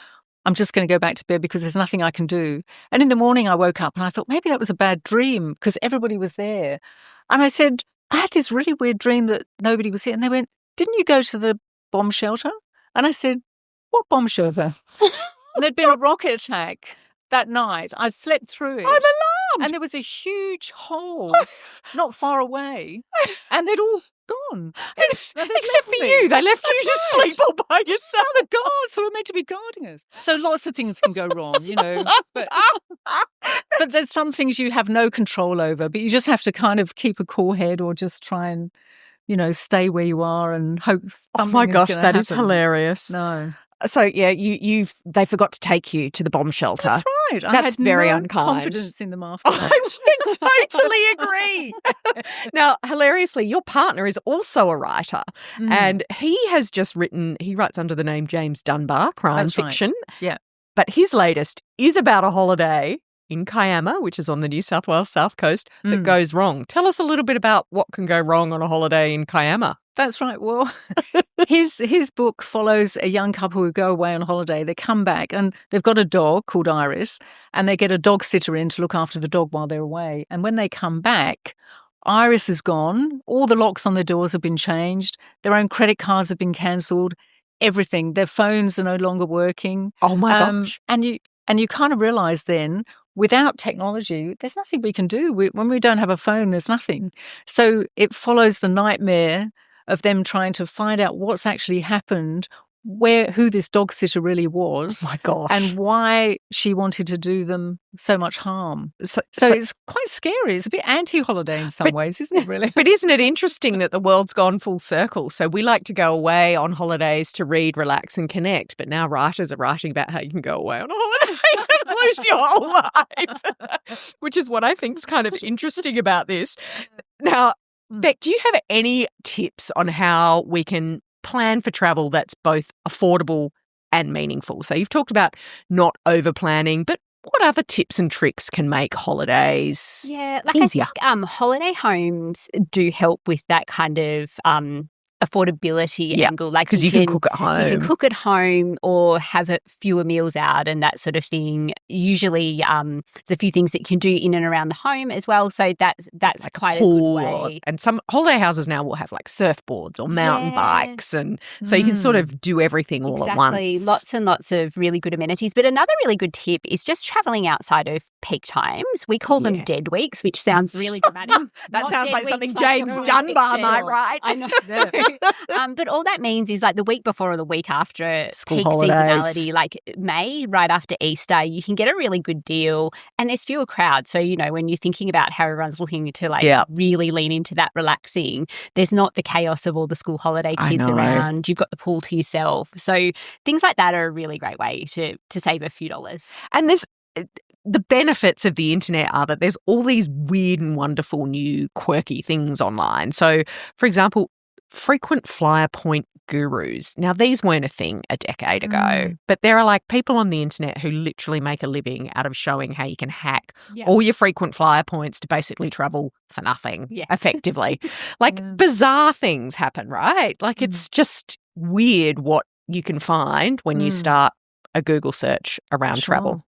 I'm just going to go back to bed because there's nothing I can do. And in the morning I woke up and I thought, maybe that was a bad dream because everybody was there. And I said, I had this really weird dream that nobody was here. And they went, didn't you go to the bomb shelter? And I said, what bomb shelter? And there'd been a rocket attack that night. I slept through it. I'm alarmed. And there was a huge hole not far away. And they'd all gone. Except for you. They left you to sleep all by yourself. Oh, the guards who were meant to be guarding us. So lots of things can go wrong, you know. But there's some things you have no control over, but you just have to kind of keep a cool head or just try and, you know, stay where you are and hope something Oh my gosh, is that happen. is hilarious. No. So yeah, they forgot to take you to the bomb shelter. That's right. I That's had very no unkind. confidence in them after that. I would totally agree. Now, hilariously, your partner is also a writer, and he writes under the name James Dunbar, crime That's fiction. Right. Yeah. But his latest is about a holiday in Kiama, which is on the New South Wales south coast, that goes wrong. Tell us a little bit about what can go wrong on a holiday in Kiama. That's right. Well, his book follows a young couple who go away on holiday. They come back and they've got a dog called Iris, and they get a dog sitter in to look after the dog while they're away. And when they come back, Iris is gone. All the locks on their doors have been changed. Their own credit cards have been cancelled. Everything. Their phones are no longer working. Oh my gosh! And you kind of realise then, without technology, there's nothing we can do. When we don't have a phone, there's nothing. So it follows the nightmare of them trying to find out what's actually happened, who this dog sitter really was. Oh my gosh. And why she wanted to do them so much harm. So it's quite scary. It's a bit anti-holiday in some ways, isn't it, really? But isn't it interesting that the world's gone full circle? So we like to go away on holidays to read, relax and connect, but now writers are writing about how you can go away on a holiday and lose your whole life, which is what I think is kind of interesting about this. Now, Bec, do you have any tips on how we can plan for travel that's both affordable and meaningful? So you've talked about not over planning, but what other tips and tricks can make holidays easier? I think holiday homes do help with that kind of affordability angle. Like because you can cook at home. You can cook at home or have fewer meals out and that sort of thing. Usually there's a few things that you can do in and around the home as well. So that's like quite a good way. And some holiday houses now will have like surfboards or mountain bikes, and so you can sort of do everything all at once. Lots and lots of really good amenities. But another really good tip is just travelling outside of peak times. We call them dead weeks, which sounds really dramatic. That sounds like something James Dunbar might write. I know. But all that means is like the week before or the week after school peak holidays. Seasonality, like May, right after Easter, you can get a really good deal and there's fewer crowds. So, when you're thinking about how everyone's looking to really lean into that relaxing, there's not the chaos of all the school holiday kids around. You've got the pool to yourself. So things like that are a really great way to save a few dollars. And the benefits of the internet are that there's all these weird and wonderful new quirky things online. So, for example, frequent flyer point gurus. Now, these weren't a thing a decade ago, but there are like people on the internet who literally make a living out of showing how you can hack all your frequent flyer points to basically travel for nothing, effectively. Bizarre things happen, right? Like it's just weird what you can find when you start a Google search around travel.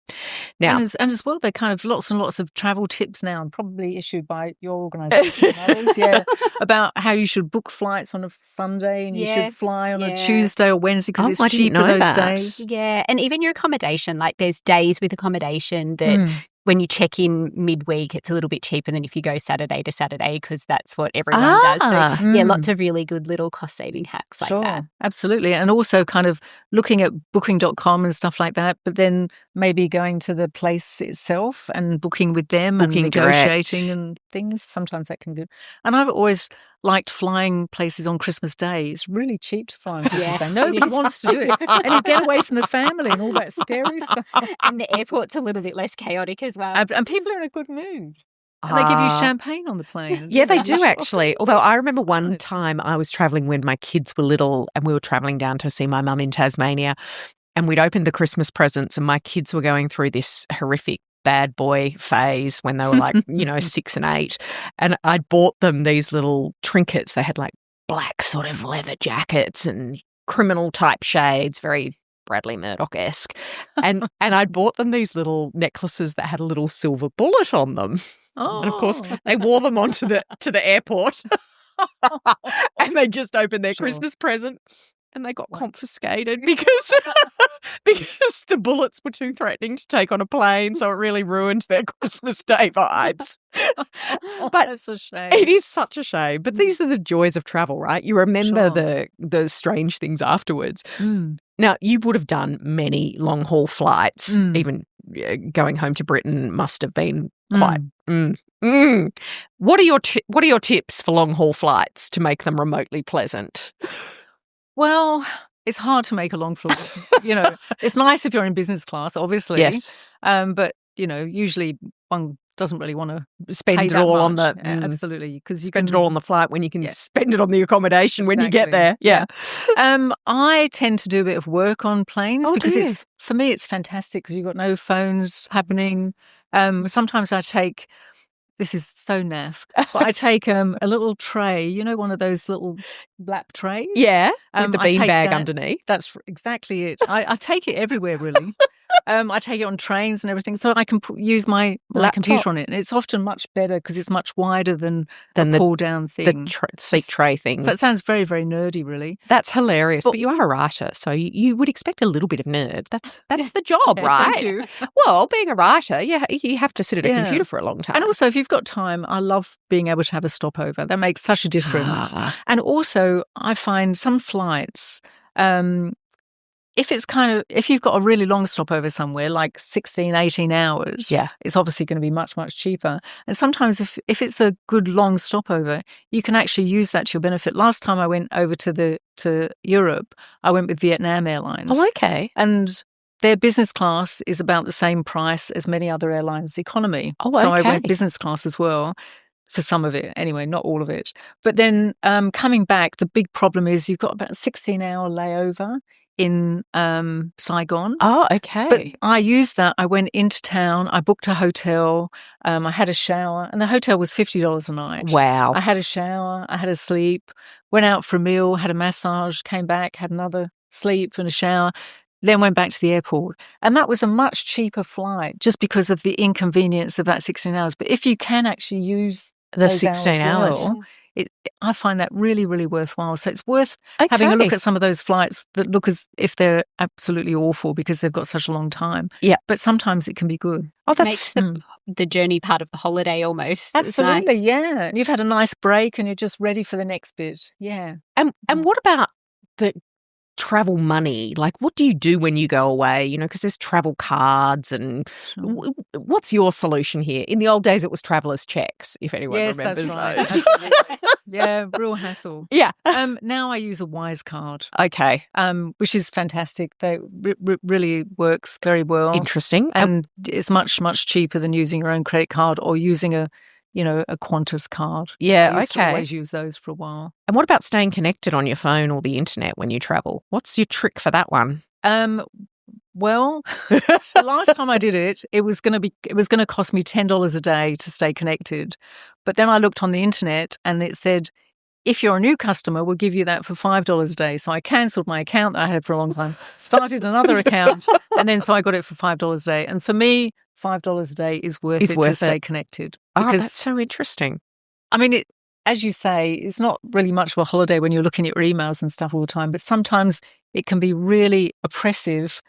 Now, and as well, they're kind of lots and lots of travel tips now, and probably issued by your organisation and others, about how you should book flights on a Sunday and you should fly on a Tuesday or Wednesday because it's cheaper those days. Yeah, and even your accommodation, like there's days with accommodation that when you check in midweek, it's a little bit cheaper than if you go Saturday to Saturday because that's what everyone does. So, lots of really good little cost-saving hacks like that. Absolutely. And also kind of looking at booking.com and stuff like that, but then maybe going to the place itself and booking with them and negotiating and things. Sometimes that can be good. And I've always liked flying places on Christmas Day. It's really cheap to fly on Christmas Day. Nobody wants to do it. And you get away from the family and all that scary stuff. And the airport's a little bit less chaotic as well. And people are in a good mood. And they give you champagne on the plane. Yeah, they do actually. Although I remember one time I was travelling when my kids were little and we were travelling down to see my mum in Tasmania, and we'd opened the Christmas presents and my kids were going through this horrific bad boy phase when they were like, 6 and 8. And I'd bought them these little trinkets. They had like black sort of leather jackets and criminal type shades, very Bradley Murdoch-esque. And I'd bought them these little necklaces that had a little silver bullet on them. Oh. And of course, they wore them onto the airport. And they just opened their Christmas present. And they got confiscated because the bullets were too threatening to take on a plane, so it really ruined their Christmas Day vibes. But that's a shame. It is such a shame. But these are the joys of travel, right? You remember the strange things afterwards. Now, you would have done many long-haul flights. Even going home to Britain must have been quite. What are your tips for long-haul flights to make them remotely pleasant? Well, it's hard to make a long flight. It's nice if you're in business class, obviously. Yes. But, usually one doesn't really want to spend it all on the absolutely, because you spend it all on the flight when you can spend it on the accommodation when you get there. Yeah. I tend to do a bit of work on planes because for me it's fantastic because you've got no phones happening. Sometimes I take. This is so naff, but I take a little tray, one of those little lap trays. Yeah, with the beanbag underneath. That's exactly it. I take it everywhere, really. I take it on trains and everything, so I can use my computer on it. And it's often much better because it's much wider than the pull-down thing. The seat tray thing. So it sounds very, very nerdy, really. That's hilarious. But you are a writer, so you would expect a little bit of nerd. That's the job, right? Thank you. Well, being a writer, you have to sit at a computer for a long time. And also, if you've got time, I love being able to have a stopover. That makes such a difference. And also, I find some flights... if you've got a really long stopover somewhere, like 16, 18 hours, it's obviously going to be much, much cheaper. And sometimes if it's a good long stopover, you can actually use that to your benefit. Last time I went over to Europe, I went with Vietnam Airlines. Oh, okay. And their business class is about the same price as many other airlines' economy. Oh, okay. So I went business class as well. For some of it, anyway, not all of it. But then coming back, the big problem is you've got about a 16-hour layover in Saigon. Oh, okay. But I used that. I went into town. I booked a hotel. I had a shower, and the hotel was $50 a night. Wow. I had a shower. I had a sleep. Went out for a meal. Had a massage. Came back. Had another sleep and a shower. Then went back to the airport. And that was a much cheaper flight just because of the inconvenience of that 16 hours. But if you can actually use the 16 hours. I find that really, really worthwhile. So it's worth having a look at some of those flights that look as if they're absolutely awful because they've got such a long time. Yeah. But sometimes it can be good. Oh, that's the journey part of the holiday almost. Absolutely, nice. Yeah. And you've had a nice break and you're just ready for the next bit. Yeah. And what about the travel money? Like, what do you do when you go away? Because there's travel cards and what's your solution here? In the old days, it was traveller's checks, if anyone remembers that's those. Right. Yeah, real hassle. Yeah. Now I use a Wise card. Okay. Which is fantastic. They really works very well. Interesting. And it's much, much cheaper than using your own credit card or using a Qantas card. Yeah, I used to always use those for a while. And what about staying connected on your phone or the internet when you travel? What's your trick for that one? Well, the last time I did it, it was going to cost me $10 a day to stay connected. But then I looked on the internet and it said, if you're a new customer, we'll give you that for $5 a day. So I cancelled my account that I had for a long time, started another account, and then so I got it for $5 a day. And for me, $5 a day is worth it to stay connected. Because, that's so interesting. I mean, as you say, it's not really much of a holiday when you're looking at your emails and stuff all the time, but sometimes it can be really oppressive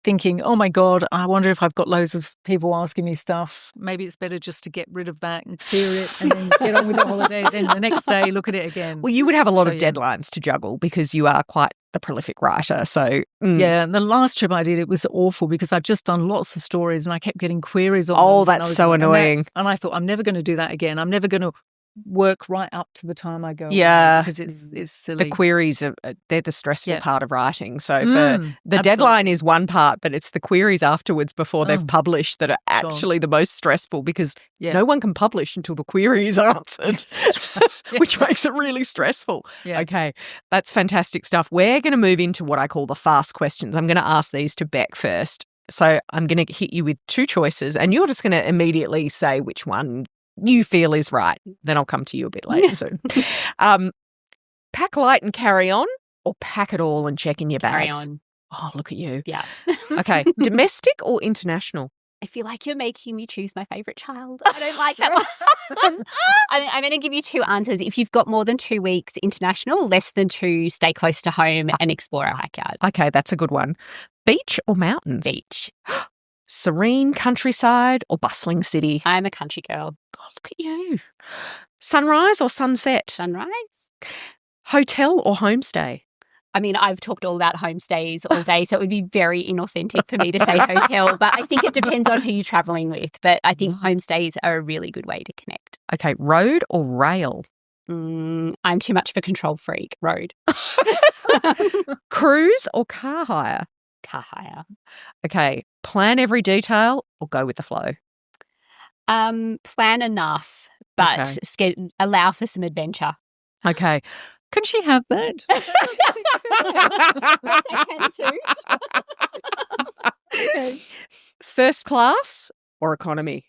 thinking, oh my God, I wonder if I've got loads of people asking me stuff. Maybe it's better just to get rid of that and clear it and then get on with the holiday. Then the next day, look at it again. Well, you would have a lot of deadlines to juggle because you are quite the prolific writer. So yeah, the last trip I did, it was awful because I'd just done lots of stories and I kept getting queries on them. Oh, that's so annoying. And I thought, I'm never going to do that again. I'm never going to work right up to the time I go. Yeah. Because it's silly. The queries, they're the stressful part of writing. So the deadline is one part, but it's the queries afterwards before they've published that are actually the most stressful because no one can publish until the query is answered, which makes it really stressful. Yeah. Okay, that's fantastic stuff. We're going to move into what I call the fast questions. I'm going to ask these to Bec first. So I'm going to hit you with two choices and you're just going to immediately say which one you feel is right. Then I'll come to you a bit later soon. Pack light and carry on or pack it all and check in your bags? Carry on. Oh, look at you. Yeah. Okay. Domestic or international? I feel like you're making me choose my favourite child. I don't like that one. I'm going to give you two answers. If you've got more than 2 weeks, international, less than 2, stay close to home and explore our backyard. Okay, that's a good one. Beach or mountains? Beach. Serene countryside or bustling city? I'm a country girl. Oh, look at you. Sunrise or sunset? Sunrise. Hotel or homestay? I mean, I've talked all about homestays all day, so it would be very inauthentic for me to say hotel, but I think it depends on who you're travelling with. But I think homestays are a really good way to connect. Okay, road or rail? I'm too much of a control freak. Road. Cruise or car hire? Car hire. Okay. Plan every detail or go with the flow? Plan enough, but allow for some adventure. Okay. Can she have that? Okay. First class or economy?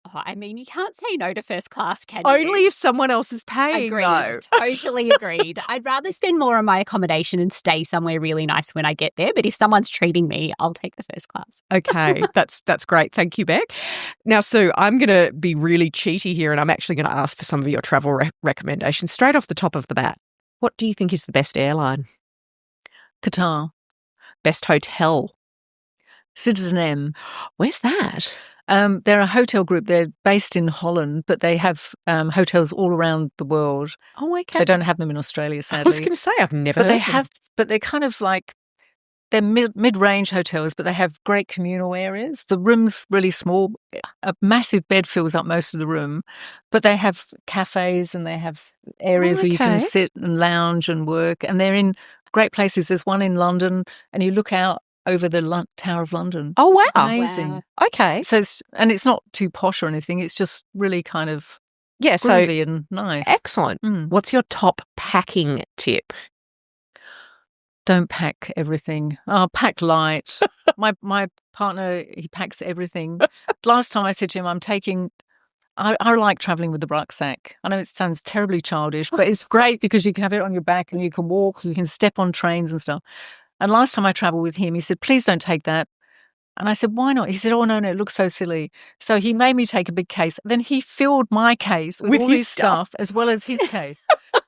Oh, I mean, you can't say no to first class, can you? Only if someone else is paying, Agreed. though. Totally agreed. I'd rather spend more on my accommodation and stay somewhere really nice when I get there. But if someone's treating me, I'll take the first class. Okay, that's great. Thank you, Bec. Now, Sue, I'm going to be really cheaty here and I'm actually going to ask for some of your travel recommendations straight off the top of the bat. What do you think is the best airline? Qatar. Best hotel? Citizen M. Where's that? They're a hotel group. They're based in Holland, but they have hotels all around the world. Oh, okay. They don't have them in Australia, sadly. I was going to say, I've never heard of them. But they're kind of like, they're mid-range hotels, but they have great communal areas. The room's really small. A massive bed fills up most of the room, but they have cafes and they have areas where you can sit and lounge and work. And they're in great places. There's one in London, and you look out over the Tower of London. Oh, wow. It's amazing. Wow. Okay. So it's not too posh or anything. It's just really kind of groovy and nice. Excellent. What's your top packing tip? Don't pack everything. Pack light. My partner, he packs everything. Last time I said to him, I like traveling with the rucksack. I know it sounds terribly childish, but it's great because you can have it on your back and you can walk, you can step on trains and stuff. And last time I travelled with him, he said, please don't take that. And I said, why not? He said, oh, no, it looks so silly. So he made me take a big case. Then he filled my case with all his stuff as well as his case.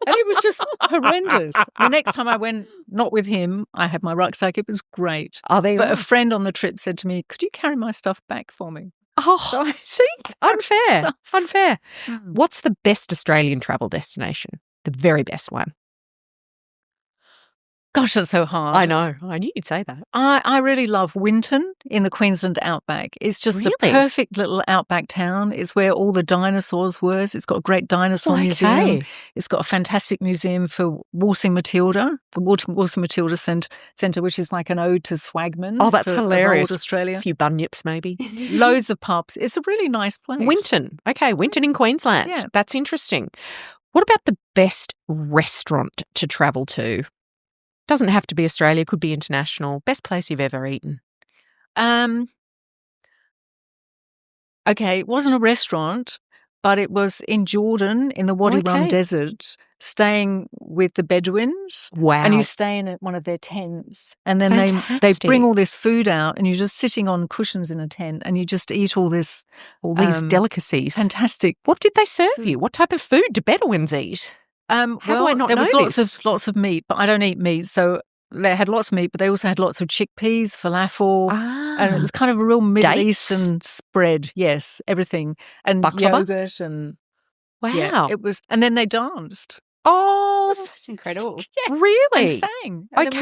And it was just horrendous. The next time I went, not with him, I had my rucksack. It was great. But a friend on the trip said to me, could you carry my stuff back for me? Oh, see? Unfair. What's the best Australian travel destination? The very best one? Gosh, that's so hard. I know. I knew you'd say that. I really love Winton in the Queensland outback. It's just a perfect little outback town. It's where all the dinosaurs were. It's got a great dinosaur museum. It's got a fantastic museum for Waltzing Matilda, the Waltzing Matilda Centre, which is like an ode to swagman. Oh, that's hilarious. Old Australia. A few bunyips, maybe. Loads of pubs. It's a really nice place. Winton. Okay, Winton in Queensland. Yeah. That's interesting. What about the best restaurant to travel to? Doesn't have to be Australia, could be international. Best place you've ever eaten? Okay, it wasn't a restaurant, but it was in Jordan in the Wadi Rum Desert, staying with the Bedouins. Wow. And you stay in one of their tents. And then they bring all this food out and you're just sitting on cushions in a tent and you just eat all these delicacies. Fantastic. What did they serve you? What type of food do Bedouins eat? How do I not there know was this? lots of meat, but I don't eat meat, so they had lots of meat. But they also had lots of chickpeas, falafel, and it was kind of a real Middle Eastern spread. Yes, everything and baklava? Yogurt and it was. And then they danced. Oh, that's incredible! Yeah. Really? And sang. And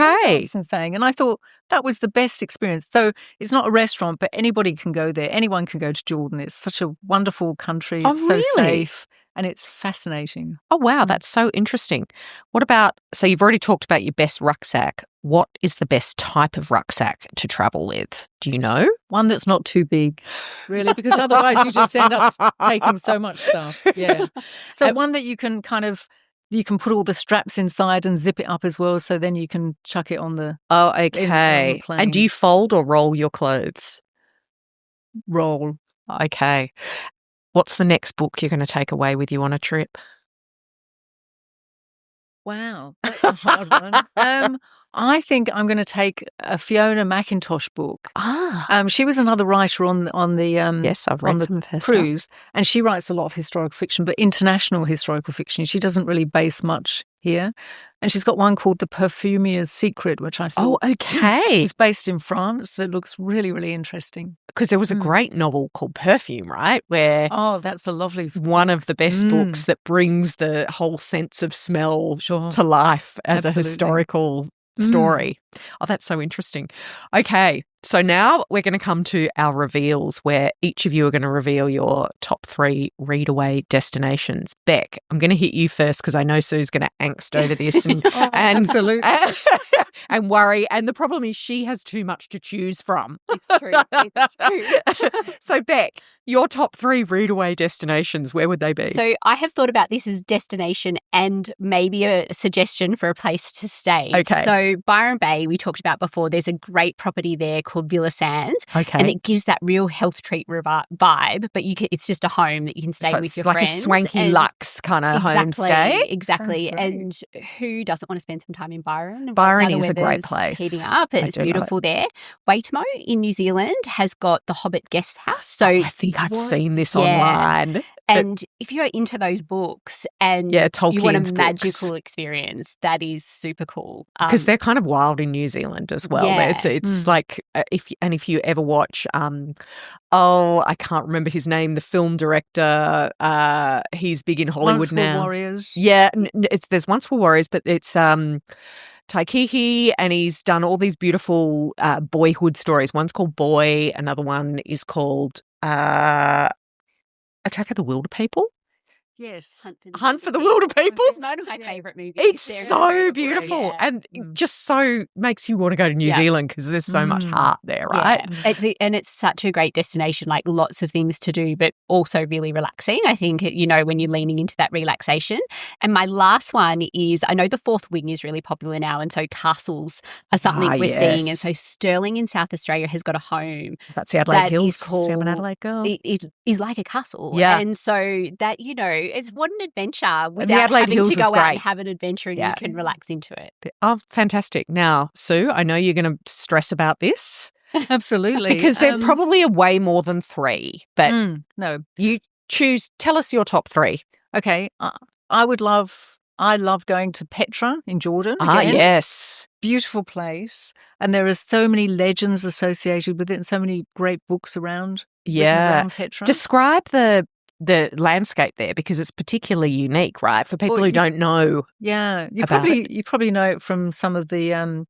and sang, and I thought that was the best experience. So it's not a restaurant, but anybody can go there. Anyone can go to Jordan. It's such a wonderful country. It's so safe. And it's fascinating. Oh, wow. That's so interesting. What about, so you've already talked about your best rucksack. What is the best type of rucksack to travel with? Do you know? One that's not too big, really, because otherwise you just end up taking so much stuff. Yeah. So one that you can you can put all the straps inside and zip it up as well. So then you can chuck it on the Oh, okay. And do you fold or roll your clothes? Roll. Okay. What's the next book you're going to take away with you on a trip? Wow, that's a hard one. I think I'm going to take a Fiona McIntosh book. She was another writer on the yes, I've read some of her cruise, stuff. and she writes a lot of historical fiction, but international historical fiction. She doesn't really base much here, and she's got one called The Perfumer's Secret, which I thought is based in France. That looks really, really interesting. Because there was a great novel called Perfume, right? Where that's a lovely one of the best books that brings the whole sense of smell to life as a historical story. Oh, that's so interesting. Okay, So now we're going to come to our reveals where each of you are going to reveal your top 3 Readaway destinations. Bec, I'm going to hit you first because I know Sue's going to angst over this and absolutely. and worry. And the problem is she has too much to choose from. It's true. It's true. So, Bec, your top 3 Readaway destinations, where would they be? So I have thought about this as destination and maybe a suggestion for a place to stay. Okay. So Byron Bay, we talked about before, there's a great property there called Villa Sands. Okay. And it gives that real health treat vibe, but it's just a home that you can stay so with it's your like friends. a swanky luxe kind of homestay. Exactly. And who doesn't want to spend some time in Byron? Byron Now the is a great weather's place. Heating up. It's beautiful there. Waitomo in New Zealand has got the Hobbit Guest House. So I think I've seen this online. And if you're into those books and Tolkien's you want a books. magical experience, that is super cool. Because they're kind of wild in New Zealand as well. Yeah. It's like if you ever watch, I can't remember his name, the film director. He's big in Hollywood Once now. Were Warriors. Yeah, there's Once Were Warriors, but it's Taikehi, and he's done all these beautiful boyhood stories. One's called Boy, another one is called Attack of the Wilder People. Yes. Hunt for the Wilder People. It's one of my favourite movies. It's They're so incredible. beautiful Yeah. and it just so makes you want to go to New Zealand because there's so much heart there, right? Yeah. It's such a great destination, like lots of things to do, but also really relaxing. I think, when you're leaning into that relaxation. And my last one is, I know the Fourth Wing is really popular now, and so castles are something we're seeing. And so Stirling in South Australia has got a home. That's the Adelaide that Hills. is called, I'm an Adelaide girl. It is like a castle. Yeah. And so that, it's what an adventure without Adelaide having Hills to is go out great. and have an adventure, and you can relax into it. Oh, fantastic. Now, Sue, I know you're going to stress about this. Absolutely. Because there probably are way more than 3, but no. You choose, tell us your top 3. Okay. I love going to Petra in Jordan. Ah, again. yes. Beautiful place. And there are so many legends associated with it and so many great books around. Around Petra. Describe the landscape there because it's particularly unique, right? For people who don't know. Yeah. You about probably know it from some of the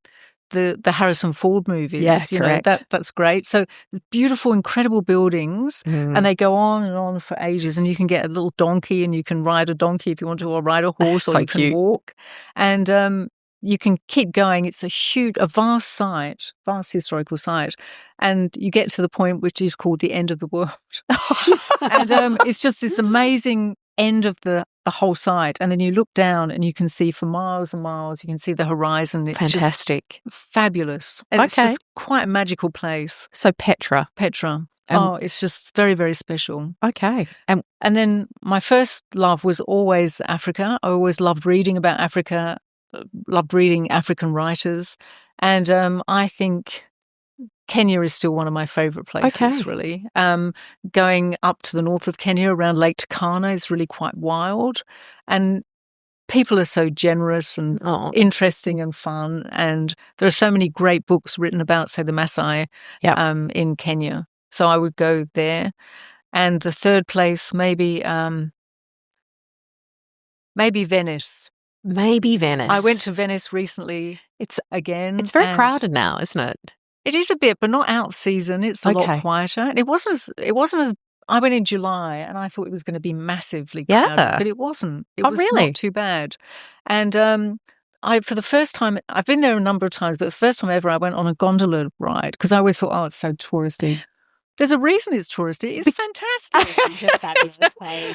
Harrison Ford movies. Yeah, correct. That's great. So there's beautiful, incredible buildings and they go on and on for ages, and you can get a little donkey and you can ride a donkey if you want to, or ride a horse, so or you cute. can walk. And you can keep going. It's a vast historical site. And you get to the point which is called the end of the world. And it's just this amazing end of the whole site. And then you look down and you can see for miles and miles, you can see the horizon. It's fantastic. Just fabulous. And it's just quite a magical place. So Petra. It's just very, very special. Okay. And then my first love was always Africa. I always loved reading about Africa, loved reading African writers. And I think Kenya is still one of my favourite places, really. Going up to the north of Kenya around Lake Turkana is really quite wild. And people are so generous and interesting and fun. And there are so many great books written about, say, the Maasai in Kenya. So I would go there. And the third place, maybe Venice. Maybe Venice. I went to Venice recently. It's very crowded now, isn't it? It is a bit, but not out of season. It's a lot quieter. And it wasn't as I went in July and I thought it was going to be massively crowded, but it wasn't. It was really? not too bad. And for the first time, I've been there a number of times, but the first time ever I went on a gondola ride because I always thought, it's so touristy. There's a reason it's touristy. It's fantastic.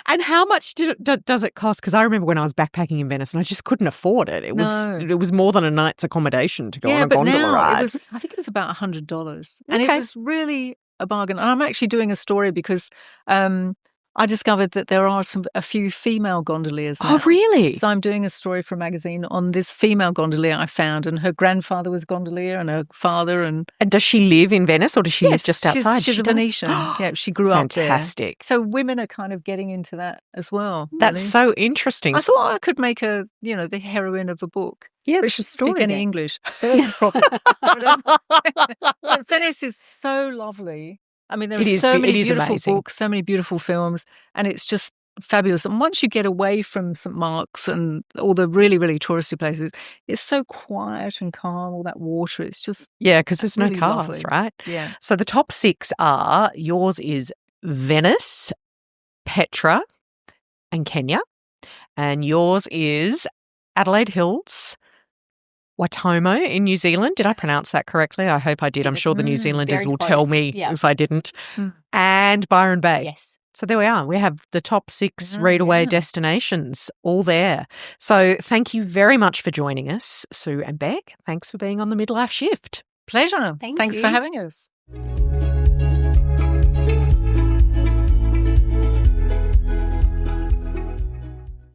And how much does it cost? Because I remember when I was backpacking in Venice and I just couldn't afford it. It was more than a night's accommodation to go on a gondola ride. I think it was about $100. And it was really a bargain. And I'm actually doing a story because I discovered that there are a few female gondoliers now. Oh, really? So I'm doing a story for a magazine on this female gondolier I found, and her grandfather was a gondolier and her father. And does she live in Venice or does she live just outside? She's a Venetian. She grew up there. Fantastic. So women are kind of getting into that as well. That's so interesting. I thought I could make the heroine of a book. Yeah, but she speak any English. Venice is so lovely. I mean, there are so many beautiful books, so many beautiful films, and it's just fabulous. And once you get away from St Mark's and all the really, really touristy places, it's so quiet and calm, all that water. It's just because there's really no cars, lovely. right? Yeah. So the top 6 are, yours is Venice, Petra, and Kenya. And yours is Adelaide Hills, Watomo in New Zealand. Did I pronounce that correctly? I hope I did. I'm sure the New Zealanders very will close. tell me Yeah. if I didn't. And Byron Bay. Yes. So there we are. We have the top 6 Readaway destinations all there. So thank you very much for joining us, Sue and Bec. Thanks for being on the Midlife Shift. Pleasure. Thanks for having us.